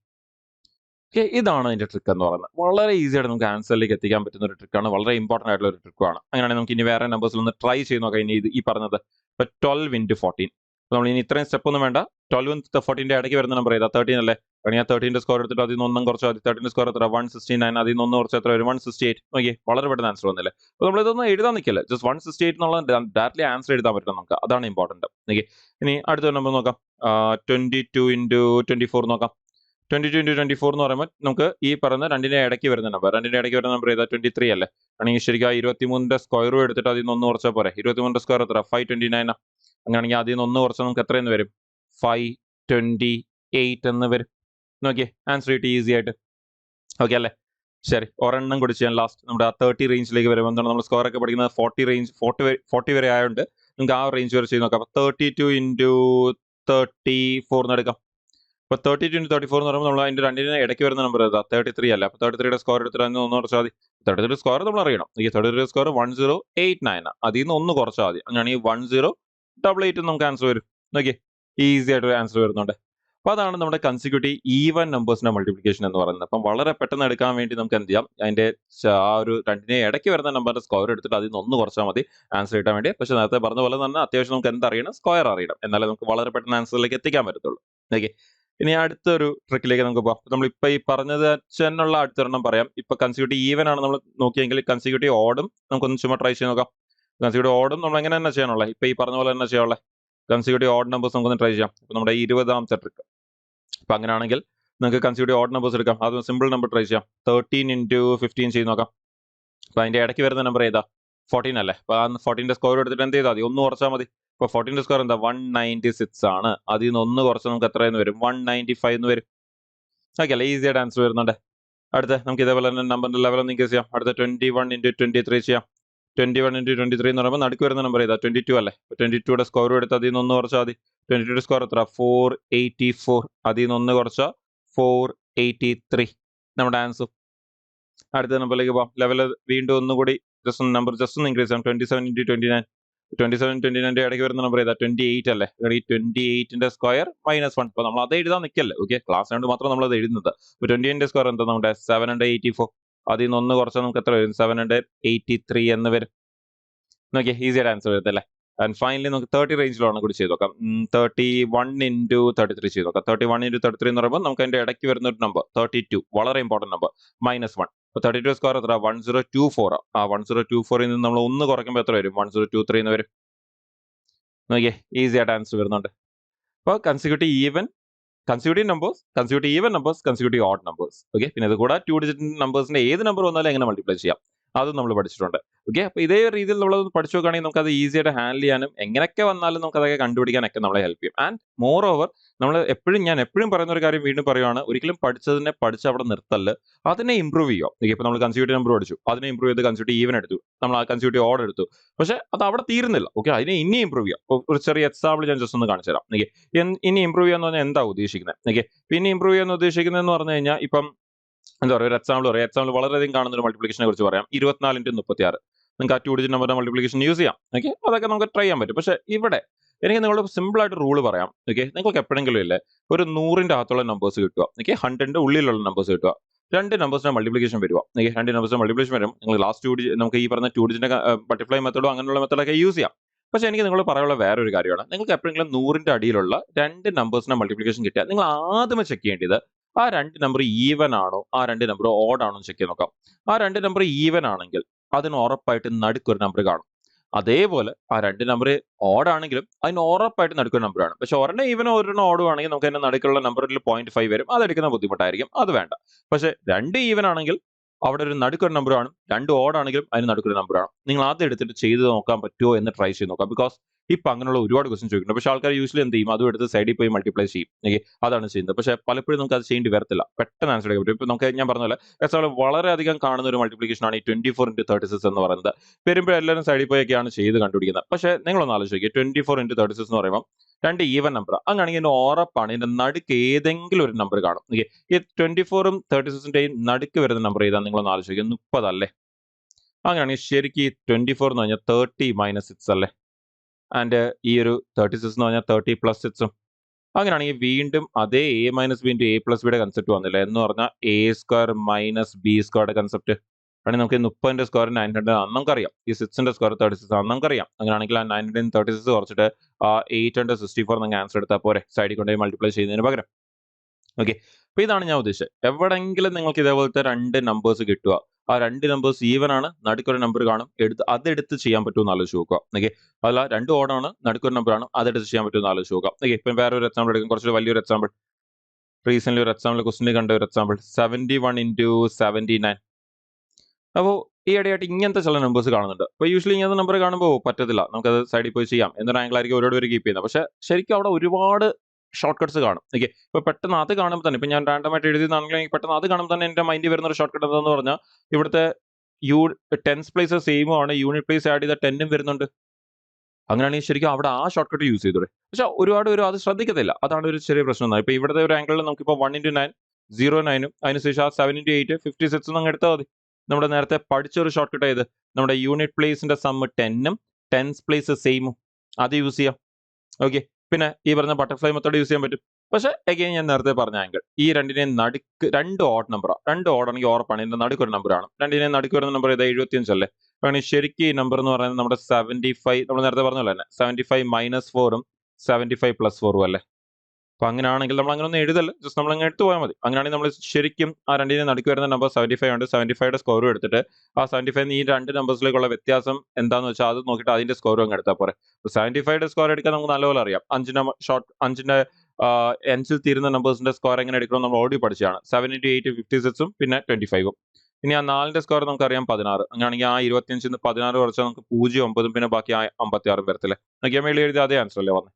ഓക്കെ, ഇതാണ് അതിന്റെ ട്രിക്ക് എന്ന് പറയുന്നത്. വളരെ ഈസി ആയിട്ട് നമുക്ക് ആൻസറിലേക്ക് എത്തിക്കാൻ പറ്റുന്ന ഒരു ട്രിക്കാണ്. വളരെ ഇമ്പോർട്ടൻ്റ് ആയിട്ടുള്ള ഒരു ട്രിക്കാണ്. അങ്ങനെയാണെങ്കിൽ നമുക്ക് ഇനി വേറെ നമ്പേഴ്സിൽ ഒന്ന് ട്രൈ ചെയ്ത് നോക്കാം. ഇനി ഈ പറഞ്ഞത് ഇപ്പോൾ 12 × 14. നമ്മൾ ഇനി ഇത്രയും സ്റ്റെപ്പ് ഒന്നും വേണ്ട. 12 × 14ന്റെ ഇടയ്ക്ക് വരുന്ന നമ്പർ ഏതാ? 13 അല്ലേ? അല്ലെങ്കിൽ ആ 13ന്റെ സ്കോർ എടുത്തിട്ട് അതിൽ നിന്ന് ഒന്നും കുറച്ച് 13ന്റെ സ്കോർ എത്ര? 169. അതിൽ നിന്ന് ഒന്ന് കുറച്ച് എത്ര വരും? 168. ഓക്കെ, വളരെ പെട്ടെന്ന് ആൻസർ വന്നില്ലേ? അപ്പോൾ നമ്മൾ ഇതൊന്നും എഴുതാൻ നിൽക്കില്ല. ജസ്റ്റ് 168 എന്നുള്ള ഡയറക്റ്റ്ലി ആൻസർ എഴുതാൻ പറ്റും നമുക്ക്. അതാണ് ഇമ്പോർട്ടൻറ്റ്. ഓക്കെ, ഇനി അടുത്ത നമ്പർ നോക്കാം. 22 × 24 നോക്കാം. 22 × 24 എന്ന് പറയുമ്പോൾ നമുക്ക് ഈ പറയുന്ന രണ്ടിന്റെ ഇടയ്ക്ക് വരുന്ന നമ്പർ ഏതാ? 23 അല്ലേ? ആണെങ്കിൽ ശരിക്കും ആ 23ന്റെ സ്ക്വയറും എടുത്തിട്ട് അതിൽ നിന്ന് ഒന്ന് കുറച്ചാൽ പോരെ. 23ന്റെ സ്ക്വയർ എത്ര? 529. അങ്ങനെയാണെങ്കിൽ അതിൽ നിന്ന് ഒന്ന് കുറച്ചാൽ നമുക്ക് എത്രയെന്ന് വരും? 528 എന്ന് വരും. നോക്കിയേ ആൻസർ കിട്ടി ഈസി ആയിട്ട്. ഓക്കെ അല്ലേ? ശരി, ഒരെണ്ണം കൂടി ചെയ്യാൻ ലാസ്റ്റ് നമ്മുടെ ആ 30 റേഞ്ചിലേക്ക് വരുമ്പോൾ എന്താണ് നമ്മൾ സ്കോർ ഒക്കെ പഠിക്കുന്നത് 40 റേഞ്ച് 40 വരെ ആയതുകൊണ്ട് നമുക്ക് ആ റേഞ്ച് വരെ ചെയ്ത് നോക്കാം. അപ്പോൾ 32 ഇൻറ്റു 34 എന്ന് എടുക്കാം. അപ്പോൾ 32 ഇൻറ്റു 34 എന്ന് പറയുമ്പോൾ നമ്മൾ അതിൻ്റെ രണ്ടിന് ഇടയ്ക്ക് വരുന്ന നമ്പർ ഏതാ? 33 അല്ല. അപ്പോൾ 33യുടെ സ്കോർ എടുത്തിട്ട് അതിന് ഒന്ന് കുറച്ചാൽ മതി. 33 സ്കോർ നമ്മൾ അറിയണം. ഈ 33 സ്കോർ 1089 അതിൽ നിന്ന് ഒന്ന് കുറച്ചാൽ മതി. അങ്ങനെയാണെങ്കിൽ 1088 നമുക്ക് ആൻസർ വരും. നോക്കിയേ ഈസി ആയിട്ട് ആൻസർ വരുന്നുണ്ട്. അപ്പോൾ അതാണ് നമ്മുടെ കൺസിക്യൂട്ടീവ് ഈവൻ നമ്പേഴ്സിന്റെ മൾട്ടിപ്ലിക്കേഷൻ എന്ന് പറയുന്നത്. അപ്പം വളരെ പെട്ടെന്ന് എടുക്കാൻ വേണ്ടി നമുക്ക് എന്ത് ചെയ്യാം, അതിന്റെ ആ ഒരു രണ്ടിനെ ഇടയ്ക്ക് വരുന്ന നമ്പറിന്റെ സ്ക്വയർ എടുത്തിട്ട് അതിൽ നിന്ന് ഒന്ന് കുറച്ചാൽ മതി ആൻസർ കിട്ടാൻ വേണ്ടി. പക്ഷെ നേരത്തെ പറഞ്ഞ പോലെ തന്നെ അത്യാവശ്യം നമുക്ക് എന്തറിയണം, സ്ക്വയർ അറിയണം, എന്നാലേ നമുക്ക് വളരെ പെട്ടെന്ന് ആൻസറിലേക്ക് എത്തിക്കാൻ പറ്റത്തുള്ളൂ. ഓക്കെ, ഇനി അടുത്തൊരു ട്രിക്കിലേക്ക് നമുക്ക് പോകാം. നമ്മളിപ്പോ ഈ പറഞ്ഞത് അച്ഛനുള്ള അടുത്തൊരെണ്ണം പറയാം. ഇപ്പൊ കൺസിക്യൂട്ടീവ് ഈവൻ ആണ് നമ്മൾ നോക്കിയെങ്കിൽ കൺസിക്യൂട്ടീവ് ഓടും നമുക്കൊന്ന് ചുമ്മാ ട്രൈ ചെയ്ത് നോക്കാം. കൺസിക്യൂട്ടീവ് ഓടും നമ്മൾ എങ്ങനെ തന്നെ ചെയ്യാനുള്ളത്, ഇപ്പൊ ഈ പറഞ്ഞ പോലെ തന്നെ ചെയ്യാനുള്ളത് കൺസിക്യൂട്ടീവ് ഓഡ് നമ്പേഴ്സ് നമുക്കൊന്ന് ട്രൈ ചെയ്യാം. ഇപ്പൊ നമ്മുടെ 20ാമത്തെ ട്രിക്ക്. അപ്പൊ അങ്ങനെയാണെങ്കിൽ നിങ്ങൾക്ക് കൺസിക്യൂട്ടീവ് ഓഡ് നമ്പേഴ്സ് എടുക്കാം. അത് സിമ്പിൾ നമ്പർ ട്രൈ ചെയ്യാം. 13 ഇൻറ്റു 15 ചെയ്ത് നോക്കാം. അപ്പൊ അതിന്റെ ഇടയ്ക്ക് വരുന്ന നമ്പർ ഏതാ? 14 അല്ലേ? അപ്പൊ ആ 14ന്റെ സ്കോർ എടുത്തിട്ട് എന്ത് ചെയ്താൽ മതി, ഒന്ന് കുറച്ചാൽ മതി. ഇപ്പൊ 14ന്റെ സ്കോർ എന്താ? 196 ആണ്. അതിൽ നിന്ന് ഒന്ന് കുറച്ച് നമുക്ക് എത്രയെന്ന് വരും? 195 എന്ന് വരും. ഓക്കെ അല്ലേ? ഈസി ആയിട്ട് ആൻസർ വരുന്നുണ്ട്. അടുത്ത നമുക്ക് ഇതേപോലെ തന്നെ നമ്പറിന്റെ ലെവൽ ഒന്ന് ഇൻക്രീസ് ചെയ്യാം. അടുത്ത 21 ഇൻറ്റു 23 ചെയ്യാം. 21 ഇൻറ്റു 23 എന്ന് പറയുമ്പോൾ നടുക്ക് വരുന്ന നമ്പർ ഏതാ? 22 അല്ലേ? 22യുടെ സ്കോർ എടുത്ത് അതിൽ നിന്ന് ഒന്ന് കുറച്ചാൽ മതി. 22 സ്കോർ എത്ര? 484. അതിൽ നിന്ന് ഒന്ന് കുറച്ച 483 നമ്മുടെ ആൻസർ. അടുത്ത നമ്പറിലേക്ക് പോകാം. ലെവൽ വീണ്ടും ഒന്നുകൂടി നമ്പർ ജസ്റ്റ് ഒന്ന് ഇൻക്രീസ് ചെയ്യാം. 27 ഇൻറ്റു 29. 27 ഇടയ്ക്ക് വരുന്ന നമ്പർ ഏതാ? 28 അല്ലേ? ഈ 28ന്റെ സ്ക്വയർ -1. അപ്പൊ നമ്മൾ അത് എഴുതാൻ നിൽക്കല്ലേ. ഓക്കെ, ക്ലാസ് കൊണ്ട് മാത്രം നമ്മൾ അത് എഴുതുന്നത്. 28ന്റെ സ്ക്വയർ എന്താ? നമ്മുടെ 784. അതിൽ നിന്ന് ഒന്ന് കുറച്ചാൽ നമുക്ക് എത്ര വരും? 783 എന്ന് വരും. നോക്കിയേ ഈസി ആയിട്ട് ആൻസർ വരുത്തല്ലേ. ആൻഡ് ഫൈനലി നമുക്ക് 30 റേഞ്ചിലാണ് കൂടി ചെയ്ത് നോക്കാം. 31 ഇൻറ്റു 33 ചെയ്ത് നോക്കാം. 31 ഇൻറ്റു 33 എന്ന് പറയുമ്പോൾ നമുക്ക് അതിന്റെ ഇടയ്ക്ക് വരുന്ന ഒരു നമ്പർ 32, വളരെ ഇമ്പോർട്ടന്റ് നമ്പർ, -1. അപ്പോൾ 32 സ്കോർ എത്ര? 1024. ആ 1024ൽ നിന്ന് നമ്മൾ ഒന്ന് കുറയ്ക്കുമ്പോൾ എത്ര വരും? 1023 എന്ന് വരും. നോക്കിയേ ഈസി ആയിട്ട് ആൻസർ വരുന്നുണ്ട്. അപ്പോൾ consecutive even numbers, consecutive even numbers, consecutive odd numbers. Okay, പിന്നെ ഇത് കൂടെ 2 ഡിജിറ്റ് നമ്പേഴ്സിന്റെ ഏത് നമ്പർ വന്നാലും എങ്ങനെ മൾട്ടിപ്ലൈ ചെയ്യാം അതും നമ്മൾ പഠിച്ചിട്ടുണ്ട്. ഓക്കെ, അപ്പോൾ ഇതേ രീതിയിൽ നമ്മൾ പഠിച്ചു നോക്കുകയാണെങ്കിൽ നമുക്ക് അത് ഈസി ആയിട്ട് ഹാൻഡിൽ ചെയ്യാനും എങ്ങനെയൊക്കെ വന്നാലും നമുക്ക് അതൊക്കെ കണ്ടുപിടിക്കാനൊക്കെ നമ്മളെ ഹെൽപ്പ് ചെയ്യും. ആൻഡ് മോർ ഓവർ ഞാൻ എപ്പോഴും പറയുന്ന ഒരു കാര്യം വീണ്ടും പറയുവാണ്, ഒരിക്കലും പഠിച്ചതിനെ പഠിച്ച് അവിടെ നിർത്തല്ല, അതിനെ ഇംപ്രൂവ് ചെയ്യുക. ഓക്കെ, ഇപ്പോൾ നമ്മൾ കൺസിക്യൂട്ടീവ് നമ്പർ പഠിച്ചു, അതിനെ ഇംപ്രൂവ് ചെയ്ത് കൺസിക്യൂട്ടീവ് ഈവൻ എടുത്തു, നമ്മൾ ആ കൺസിക്യൂട്ടീവ് ഓഡ് എടുത്തു. പക്ഷെ അത് അവിടെ തീരുന്നില്ല. ഓക്കെ, അതിനെ ഇനി ഇംപ്രൂവ് ചെയ്യാം. ഒരു ചെറിയ എക്സാമ്പിൾ ഞാൻ ജസ്റ്റ് ഒന്ന് കാണിച്ചു തരാം. ഓക്കെ, ഇനി ഇംപ്രൂവ് ചെയ്യാന്ന് പറഞ്ഞാൽ എന്താ ഉദ്ദേശിക്കുന്നത്? ഓക്കെ, പിന്നെ ഇംപ്രൂവ് ചെയ്യാന്ന് ഉദ്ദേശിക്കുന്നതെന്ന് പറഞ്ഞു കഴിഞ്ഞാൽ ഇപ്പം എന്താ പറയുക, ഒരു എക്സാമ്പിൾ പറയാം. എക്സാമ്പിൾ വളരെയധികം കാണുന്ന ഒരു മൾട്ടിപ്ലിക്കേഷനെ കുറിച്ച് പറയാം. 24 ഇൻറ്റു 36. നിങ്ങൾക്ക് ആ 2 ഡിജിറ്റ് നമ്പറിന്റെ മൾട്ടിപ്ലിക്കേഷൻ യൂസ് ചെയ്യാം. ഓക്കെ, അതൊക്കെ നമുക്ക് ട്രൈ ചെയ്യാൻ പറ്റും. പക്ഷേ ഇവിടെ എനിക്ക് നിങ്ങളോട് സിമ്പിൾ ആയിട്ട് റൂള് പറയാം. ഓക്കെ, നിങ്ങൾക്ക് എപ്പോഴെങ്കിലും ഇല്ലേ ഒരു 100ന്റെ അകത്തുള്ള നമ്പേഴ്സ് കിട്ടുക, ഓക്കെ, 100ന്റെ ഉള്ളിലുള്ള നമ്പേഴ്സ് കിട്ടുക, രണ്ട് നമ്പേഴ്സിന്റെ മൾട്ടിപ്ലിക്കേഷൻ വരിക. ഓക്കെ, രണ്ട് നമ്പേഴ്സിന്റെ മൾട്ടിപ്ലിക്കേഷൻ വരും. നിങ്ങൾ ലാസ്റ്റ് 2 ഡിജിറ്റ് നമുക്ക് ഈ പറഞ്ഞ 2 ഡിജിറ്റിന്റെ ബട്ടർഫ്ലൈ മെത്തഡോ അങ്ങനെയുള്ള മെത്തഡൊക്കെ യൂസ് ചെയ്യാം. പക്ഷേ എനിക്ക് നിങ്ങളോട് പറയാനുള്ള വേറൊരു കാര്യമാണ്, നിങ്ങൾക്ക് എപ്പോഴെങ്കിലും 100ന്റെ അടിയിലുള്ള രണ്ട് നമ്പേഴ്സിന്റെ മൾട്ടിപ്ലിക്കേഷൻ കിട്ടിയാൽ നിങ്ങൾ ആദ്യമേ ചെക്ക് ചെയ്യേണ്ടത് ആ രണ്ട് നമ്പർ ഈവൻ ആണോ, ആ രണ്ട് നമ്പർ ഓഡ് ആണോ ചെക്ക് ചെയ്ത് നോക്കാം. ആ രണ്ട് നമ്പർ ഈവൻ ആണെങ്കിൽ അതിന് ഉറപ്പായിട്ട് നടുക്കൊരു നമ്പർ കാണും. അതേപോലെ ആ രണ്ട് നമ്പർ ഓഡ് ആണെങ്കിലും അതിന് ഉറപ്പായിട്ട് നടുക്കൊരു നമ്പർ ആണ്. പക്ഷെ ഒരെണ്ണം ഈവനോ ഒരെണ്ണം ഓടും ആണെങ്കിൽ നമുക്ക് അതിന്റെ നടുക്കുള്ള നമ്പറിൽ 0.5 വരും, അതെടുക്കുന്ന ബുദ്ധിമുട്ടായിരിക്കും, അത് വേണ്ട. പക്ഷെ രണ്ട് ഈവൻ ആണെങ്കിൽ അവിടെ ഒരു നടുക്കൊരു നമ്പർ ആണ്, രണ്ട് ഓഡ് ആണെങ്കിലും അതിന് നടുക്കൊരു നമ്പർ ആണ്. നിങ്ങൾ ആദ്യം എടുത്തിട്ട് ചെയ്ത് നോക്കാൻ പറ്റുമോ എന്ന് ട്രൈ ചെയ്ത് നോക്കാം. ബിക്കോസ് ഇപ്പൊ അങ്ങനെയുള്ള ഒരുപാട് ക്വസ്റ്റൻ ചോദിക്കുന്നുണ്ട്. പക്ഷെ ആൾക്കാർ യൂഷ്വലി എന്ത് ചെയ്യും, അതും എടുത്ത് സൈഡിൽ പോയി മൾട്ടിപ്ലൈ ചെയ്യും. അതാണ് ചെയ്യുന്നത്. പക്ഷെ പലപ്പോഴും നമുക്ക് അത് ചെയ്യേണ്ടി വരത്തില്ല, പെട്ടെന്ന് ആൻസർ എടുക്കാൻ പറ്റും. ഇപ്പൊ നമുക്ക് ഞാൻ പറഞ്ഞ പോലെ എക്സാമ്പിൾ വളരെയധികം കാണുന്ന ഒരു മൾട്ടിപ്ലിക്കേഷൻ ആണ് ഈ 24 ഇൻറ്റു 36 എന്ന് പറയുന്നത്. വരുമ്പോൾ എല്ലാവരും സൈഡിൽ പോയൊക്കെയാണ് ചെയ്ത് കണ്ടുപിടിക്കുന്നത്. പക്ഷെ നിങ്ങളൊന്ന് ആലോചിക്കുക, 24 ഇൻറ്റു 36 എന്ന് പറയുമ്പോൾ രണ്ട് ഈവൻ നമ്പർ, അങ്ങനെയാണെങ്കിൽ ഇതിന്റെ ഉറപ്പാണ് ഇതിന്റെ നടുക്ക് ഏതെങ്കിലും ഒരു നമ്പർ കാണും. ഈ 24ഉം 36ന്റെയും നടുക്ക് വരുന്ന നമ്പർ ഏതാ? നിങ്ങളൊന്ന് ആലോചിക്കുക, 30 അല്ലേ? അങ്ങനെയാണെങ്കിൽ ശരിക്കും ഈ 24 എന്ന് പറഞ്ഞാൽ 30 - 6 അല്ലേ? ആൻഡ് ഈ ഒരു 36 എന്ന് പറഞ്ഞാൽ 30 + 6ഉം. അങ്ങനെയാണെങ്കിൽ വീണ്ടും അതേ a - b ഇൻറ്റു a + bയുടെ കൺസെപ്റ്റ് വന്നില്ല എന്ന് പറഞ്ഞാൽ a² - b² കൺസെപ്റ്റ്. ആണെങ്കിൽ നമുക്ക് 30ന്റെ സ്ക്വയർ 900 ആണെന്ന് നമുക്കറിയാം, ഈ 6ന്റെ സ്ക്വയർ 36 ആണെന്ന് നമുക്കറിയാം. അങ്ങനെയാണെങ്കിൽ ആ 936 കുറച്ചിട്ട് ആ 864 നിങ്ങൾ ആൻസർ എടുത്താൽ പോരെ, സൈഡിൽ കൊണ്ടുപോയി മൾട്ടിപ്ലൈ ചെയ്യുന്നതിന് പകരം. ഓക്കെ, അപ്പൊ ഇതാണ് ഞാൻ ഉദ്ദേശിച്ചത്. എവിടെങ്കിലും നിങ്ങൾക്ക് ഇതേപോലത്തെ രണ്ട് നമ്പേഴ്സ് കിട്ടുക, ആ രണ്ട് നമ്പേഴ്സ് ഈവൻ ആണ്, നടുക്കൊരു നമ്പർ കാണും, അതെടുത്ത് ചെയ്യാൻ പറ്റുമെന്ന് ആലോചിച്ച് നോക്കുക. ഓക്കെ, അല്ല രണ്ട് ഓഡാണ്, നടുക്കൊരു നമ്പർ ആണ്, അതെടുത്ത് ചെയ്യാൻ പറ്റുമെന്ന് ആലോചിച്ച് നോക്കുക. ഓക്കെ, ഇപ്പം വേറെ ഒരു എക്സാമ്പിൾ എടുക്കും, കുറച്ച് വലിയൊരു എക്സാമ്പിൾ. റീസെന്റ് ഒരു എക്സാമ്പിൾ ക്വസ്റ്റിന് കണ്ട ഒരു എക്സാമ്പിൾ 71 ഇൻറ്റു 79. അപ്പോൾ ഈ ഇടയായിട്ട് ഇങ്ങനത്തെ ചില നമ്പേഴ്സ് കാണുന്നുണ്ട്. അപ്പോൾ യൂഷ്വലി ഇങ്ങനത്തെ നമ്പർ കാണുമ്പോൾ പറ്റത്തില്ല, നമുക്കത് സൈഡിൽ പോയി ചെയ്യാം എന്നൊരു ആംഗിൾ ആയിരിക്കും ഒരുപാട് പേര് കീപ്പ് ചെയ്യുന്നത്. പക്ഷേ ശരിക്കും അവിടെ ഒരുപാട് ഷോർട്ട് കട്ട്സ് കാണും. ഓക്കെ, ഇപ്പൊ പെട്ടെന്ന് അത് കാണുമ്പോൾ തന്നെ, ഇപ്പൊ ഞാൻ റാൻഡമായിട്ട് എഴുതിയതാണെങ്കിൽ പെട്ടെന്ന് അത് കാണുമ്പോൾ തന്നെ എന്റെ മൈൻഡിൽ വരുന്ന ഒരു ഷോർട്ട് കട്ട് എന്താന്ന് പറഞ്ഞാൽ, ഇവിടുത്തെ ടെൻസ് പ്ലേസ് സെയിമും ആണ്, യൂണിറ്റ് പ്ലേസ് ആഡ് ചെയ്ത 10 വരുന്നുണ്ട്. അങ്ങനെയാണെങ്കിൽ ശരിക്കും അവിടെ ആ ഷോർട്ട് കട്ട് യൂസ് ചെയ്തൂടെ? പക്ഷെ ഒരുപാട് പേരും അത് ശ്രദ്ധിക്കത്തില്ല. അതാണ് ഒരു ചെറിയ പ്രശ്നം. ഇപ്പൊ ഇവിടുത്തെ ഒരു ആംഗിളിൽ നമുക്കിപ്പോൾ 1 into 9 0 9 അതിനുശേഷം ആ 7 into 8 56 അങ്ങ് എടുത്താൽ മതി. നമ്മുടെ നേരത്തെ പഠിച്ച ഒരു ഷോർട്ട് കട്ട് ഏത്? നമ്മുടെ യൂണിറ്റ് പ്ലേസിന്റെ സമ്മ് 10ഉം ടെൻസ് പ്ലേസ് സെയിമും, അത് യൂസ് ചെയ്യാം. ഓക്കെ, പിന്നെ ഈ പറഞ്ഞ ബട്ടർഫ്ലൈ മെത്തേഡ് യൂസ് ചെയ്യാൻ പറ്റും. പക്ഷെ അഗൈൻ ഞാൻ നേരത്തെ പറഞ്ഞ ആംഗിൾ, ഈ രണ്ടിനെയും നടുക്ക് 2 ഓഡ് നമ്പറാണ്. 2 ഓഡ് ആണെങ്കിൽ ഉറപ്പാണ് ഇതിന്റെ നടുക്ക് ഒരു നമ്പറാണ്. രണ്ടിനെയും നടുക്ക് വരുന്ന നമ്പർ ഏതാ? 75 അല്ലേ? അങ്ങനെ ശരിക്കും ഈ നമ്പർ എന്ന് പറയുന്നത് നമ്മുടെ 75, നമ്മൾ നേരത്തെ പറഞ്ഞല്ലോ തന്നെ 75 - 4ഉം 75 + 4ഉം അല്ലേ? അപ്പൊ അങ്ങനെയാണെങ്കിൽ നമ്മൾ അങ്ങനെ ഒന്നും എഴുതല്ല, ജസ്റ്റ് നമ്മൾ അങ്ങ് എടുത്തു പോയാൽ മതി. അങ്ങനെയാണെങ്കിൽ നമ്മൾ ശരിക്കും ആ രണ്ടിനെ നടുക്ക് വരുന്ന നമ്പർ 75 ഉണ്ട്. 75യുടെ സ്കോറും എടുത്തിട്ട് ആ 75 ഈ രണ്ട് നമ്പേഴ്സിലേക്കുള്ള വ്യത്യാസം എന്താന്ന് വെച്ചാൽ അത് നോക്കിയിട്ട് അതിന്റെ സ്കോറും അങ്ങ് എടുത്താൽ പോരെ. 75യുടെ സ്കോർ എടുക്കാൻ നമുക്ക് നല്ലപോലെ അറിയാം. 5ന്റെ 5ൽ തീരുന്ന നമ്പേഴ്സിന്റെ സ്കോർ എങ്ങനെ എടുക്കണം നമ്മൾ ഓൾറെഡി പഠിച്ചതാണ്. 7 into 8 56ഉം പിന്നെ 25ഉം. ഇനി ആ 4ന്റെ സ്കോർ നമുക്കറിയാം 16. അങ്ങനെയാണെങ്കിൽ ആ 25 16 കുറച്ചാൽ നമുക്ക് 0 9 പിന്നെ ബാക്കി ആ 56 വരത്തില്ലേ? നോക്കിയാൽ മേളിൽ എഴുതിയ അതേ ആൻസർ അല്ലേ വന്നത്?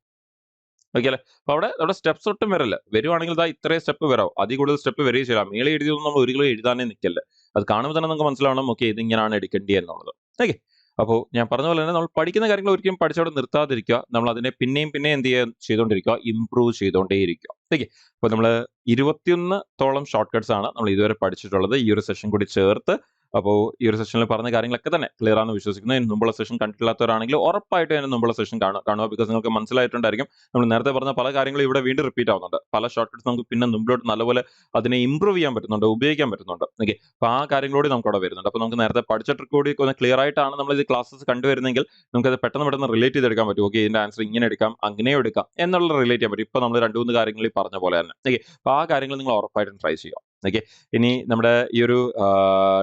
ഓക്കെ അല്ലേ? അപ്പൊ അവിടെ സ്റ്റെപ്സ് ഒട്ടും വരില്ല. വരുവാണെങ്കിൽ ഇതാ ഇത്രയും സ്റ്റെപ്പ് വരാവും. അതിൽ കൂടുതൽ സ്റ്റെപ്പ് വരികയും ചെയ്യാം. മേളിൽ എഴുതിയൊന്നും നമ്മൾ ഒരിക്കലും എഴുതാനേ നിൽക്കല്ലേ. അത് കാണുമ്പോൾ തന്നെ നമുക്ക് മനസ്സിലാവണം, ഓക്കെ ഇത് ഇങ്ങനെയാണ് എടുക്കേണ്ടി എന്നുള്ളത്. ഓക്കെ, അപ്പോൾ ഞാൻ പറഞ്ഞ പോലെ തന്നെ നമ്മൾ പഠിക്കുന്ന കാര്യങ്ങൾ ഒരിക്കലും പഠിച്ചവിടെ നിർത്താതിരിക്കുക. നമ്മൾ അതിനെ പിന്നെയും എന്ത് ചെയ്യാൻ ചെയ്തുകൊണ്ടിരിക്കുക, ഇംപ്രൂവ് ചെയ്തുകൊണ്ടേയിരിക്കുക. ഓക്കെ, അപ്പോൾ നമ്മൾ 21 ഷോർട്ട് കട്ട്സ് ആണ് നമ്മൾ ഇതുവരെ പഠിച്ചിട്ടുള്ളത്, ഈ ഒരു സെഷൻ കൂടി ചേർത്ത്. അപ്പോൾ ഈ ഒരു സെഷനിൽ പറഞ്ഞ കാര്യങ്ങളൊക്കെ തന്നെ ക്ലിയർ ആണെന്ന് വിശ്വസിക്കുന്നു. ഇതിന് മുമ്പുള്ള സെഷൻ കണ്ടിട്ടില്ലാത്തവരാണെങ്കിൽ ഉറപ്പായിട്ടും അതിന് മുമ്പുള്ള സെഷൻ കാണുക. ബിക്കോസ് നിങ്ങൾക്ക് മനസ്സിലായിട്ടുണ്ടായിരിക്കും നമ്മൾ നേരത്തെ പറഞ്ഞ പല കാര്യങ്ങളും ഇവിടെ വീണ്ടും റിപ്പീറ്റ് ആവുന്നുണ്ട്. പല ഷോർട്ട് കട്ട്സ് നമുക്ക് പിന്നെ മുമ്പിലോട്ട് നല്ലപോലെ അതിനെ ഇംപ്രൂവ് ചെയ്യാൻ പറ്റുന്നുണ്ട്, ഉപയോഗിക്കാൻ പറ്റുന്നുണ്ട്. ഓക്കെ, അപ്പോൾ ആ കാര്യങ്ങളോട് നമുക്ക് അവിടെ വരുന്നുണ്ട്. അപ്പോൾ നമുക്ക് നേരത്തെ പഠിച്ച ട്രിക്ക് കൂടി ഒന്ന് ക്ലിയർ ആയിട്ടാണ് നമ്മൾ ഇത് ക്ലാസ്സസ് കണ്ടുവരുന്നെങ്കിൽ നമുക്കത് പെട്ടെന്ന് റിലേറ്റ് ചെയ്തെടുക്കാൻ പറ്റും. ഓക്കെ, ഇതിന്റെ ആൻസർ ഇങ്ങനെ എടുക്കാം, അങ്ങനെയും എടുക്കാം എന്നുള്ളത് റിലേറ്റ് ചെയ്യാൻ പറ്റും. ഇപ്പോൾ നമ്മൾ 2-3 കാര്യങ്ങൾ പറഞ്ഞ പോലെ തന്നെ. ഓക്കെ, അപ്പോൾ ആ കാര്യങ്ങൾ നിങ്ങൾ ഉറപ്പായിട്ടും ട്രൈ ചെയ്യുക. ഓക്കെ, ഇനി നമ്മുടെ ഈ ഒരു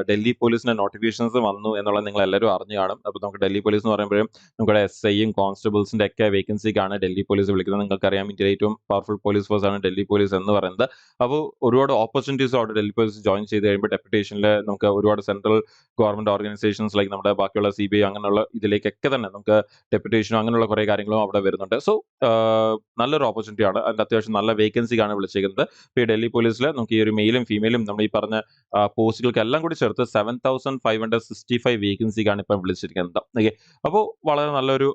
ഡൽഹി പോലീസിന്റെ നോട്ടിഫിക്കേഷൻസ് വന്നു എന്നുള്ളത് നിങ്ങൾ എല്ലാവരും അറിഞ്ഞു കാണും. അപ്പോൾ നമുക്ക് ഡൽഹി പോലീസ് എന്ന് പറയുമ്പോഴും നമ്മുടെ SIയും കോൺസ്റ്റബിൾസിന്റെ ഒക്കെ വേക്കൻസിക്കാണ് ഡൽഹി പോലീസ് വിളിക്കുന്നത്. നിങ്ങൾക്കറിയാം, ഇന്ത്യയിലെ ഏറ്റവും പവർഫുൾ പോലീസ് ഫോഴ്സ് ആണ് ഡൽഹി പോലീസ് എന്ന് പറയുന്നത്. അപ്പോൾ ഒരുപാട് ഓപ്പർച്യൂണിറ്റീസ് അവിടെ ഡൽഹി പോലീസ് ജോയിൻ ചെയ്ത് കഴിയുമ്പോൾ ഡെപ്യൂട്ടേഷനിൽ നമുക്ക് ഒരുപാട് സെൻട്രൽ ഗവൺമെന്റ് ഓർഗനൈസേഷൻസ് ലൈക്ക് നമ്മുടെ ബാക്കിയുള്ള CBI അങ്ങനെയുള്ള ഇതിലേക്കൊക്കെ തന്നെ നമുക്ക് ഡെപ്യൂട്ടേഷനും അങ്ങനെയുള്ള കുറേ കാര്യങ്ങളും അവിടെ വരുന്നുണ്ട്. സോ നല്ലൊരു ഓപ്പർച്യൂണിറ്റി ആണ്. അതിന്റെ അത്യാവശ്യം നല്ല വേക്കൻസിക്കാണ് വിളിച്ചേക്കുന്നത്. ഇപ്പോൾ ഈ ഡൽഹി പോലീസിൽ നമുക്ക് ഈ ഒരു മെയിലും ഫീമെയിലും നമ്മൾ ഈ പറഞ്ഞ പോസ്റ്റുകൾക്ക് എല്ലാം കൂടി ചേർത്ത് 7565 വേക്കൻസിക്കാണ് ഇപ്പം വിളിച്ചിരിക്കുന്നത്. ഓക്കെ, അപ്പോൾ വളരെ നല്ലൊരു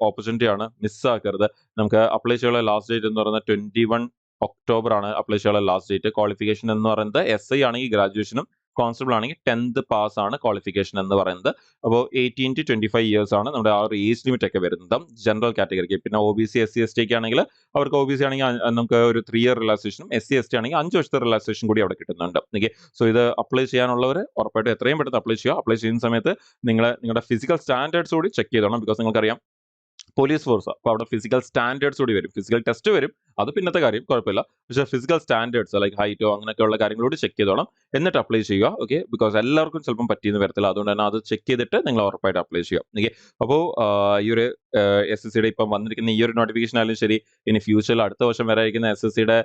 ഓപ്പർച്യൂണിറ്റി ആണ്, മിസ്സാക്കരുത്. നമുക്ക് അപ്ലൈ ചെയ്യാനുള്ള ലാസ്റ്റ് ഡേറ്റ് എന്ന് പറയുന്നത് 21 ഒക്ടോബർ ആണ് അപ്ലൈ ചെയ്യാനുള്ള ലാസ്റ്റ് ഡേറ്റ്. ക്വാളിഫിക്കേഷൻ എന്ന് പറയുന്നത് SI ആണെങ്കിൽ ഗ്രാജുവേഷനും കോൺസ്റ്റബിൾ ആണെങ്കിൽ 10th പാസ് ആണ് ക്വാളിഫിക്കേഷൻ എന്ന് പറയുന്നത്. അപ്പോൾ 18 to 25 ഇയേഴ്സ് ആണ് നമ്മുടെ ആ ഒരു ഏജ് ലിമിറ്റ് ഒക്കെ വരുന്നത് ജനറൽ കാറ്റഗറിക്ക്. പിന്നെ OBC SC ST ഒക്കെ ആണെങ്കിൽ അവർക്ക് OBC ആണെങ്കിൽ നമുക്ക് ഒരു 3 year റിലാക്സേഷനും SC ST ആണെങ്കിൽ 5 വർഷത്തെ റിലാക്സേഷൻ കൂടി അവിടെ കിട്ടുന്നുണ്ട്. ഓക്കെ, സോ ഇത് അപ്ലൈ ചെയ്യാനുള്ളവർ ഉറപ്പായിട്ടും എത്രയും പെട്ടെന്ന് അപ്ലൈ ചെയ്യുക. അപ്ലൈ ചെയ്യുന്ന സമയത്ത് നിങ്ങളുടെ ഫിസിക്കൽ സ്റ്റാൻഡേർഡ്സ് കൂടി ചെക്ക് ചെയ്തോണം. ബിക്കോസ് നിങ്ങൾക്കറിയാം പോലീസ് ഫോഴ്സ്, അപ്പോൾ അവിടെ ഫിസിക്കൽ സ്റ്റാൻഡേർഡ്സ് കൂടി വരും. ഫിസിക്കൽ ടെസ്റ്റ് വരും, അത് പിന്നത്തെ കാര്യം, കുഴപ്പമില്ല. പക്ഷേ ഫിസിക്കൽ സ്റ്റാൻഡേർഡ്സ് ലൈക്ക് ഹൈറ്റോ അങ്ങനെയൊക്കെയുള്ള കാര്യങ്ങളോട് ചെക്ക് ചെയ്തോണം, എന്നിട്ട് അപ്ലൈ ചെയ്യുക. ഓക്കെ, ബിക്കോസ് എല്ലാവർക്കും ചിലപ്പം പറ്റിയെന്ന് വരത്തില്ല. അതുകൊണ്ട് തന്നെ അത് ചെക്ക് ചെയ്തിട്ട് നിങ്ങൾ ഉറപ്പായിട്ട് അപ്ലൈ ചെയ്യുക. ഓക്കെ, അപ്പോൾ ഈ ഒരു SSCയുടെ ഇപ്പം വന്നിരിക്കുന്ന ഈ ഒരു നോട്ടിഫിക്കേഷൻ ആയാലും ശരി, ഇനി ഫ്യൂച്ചറിൽ അടുത്ത വർഷം വരെ അയക്കുന്ന SSCയുടെ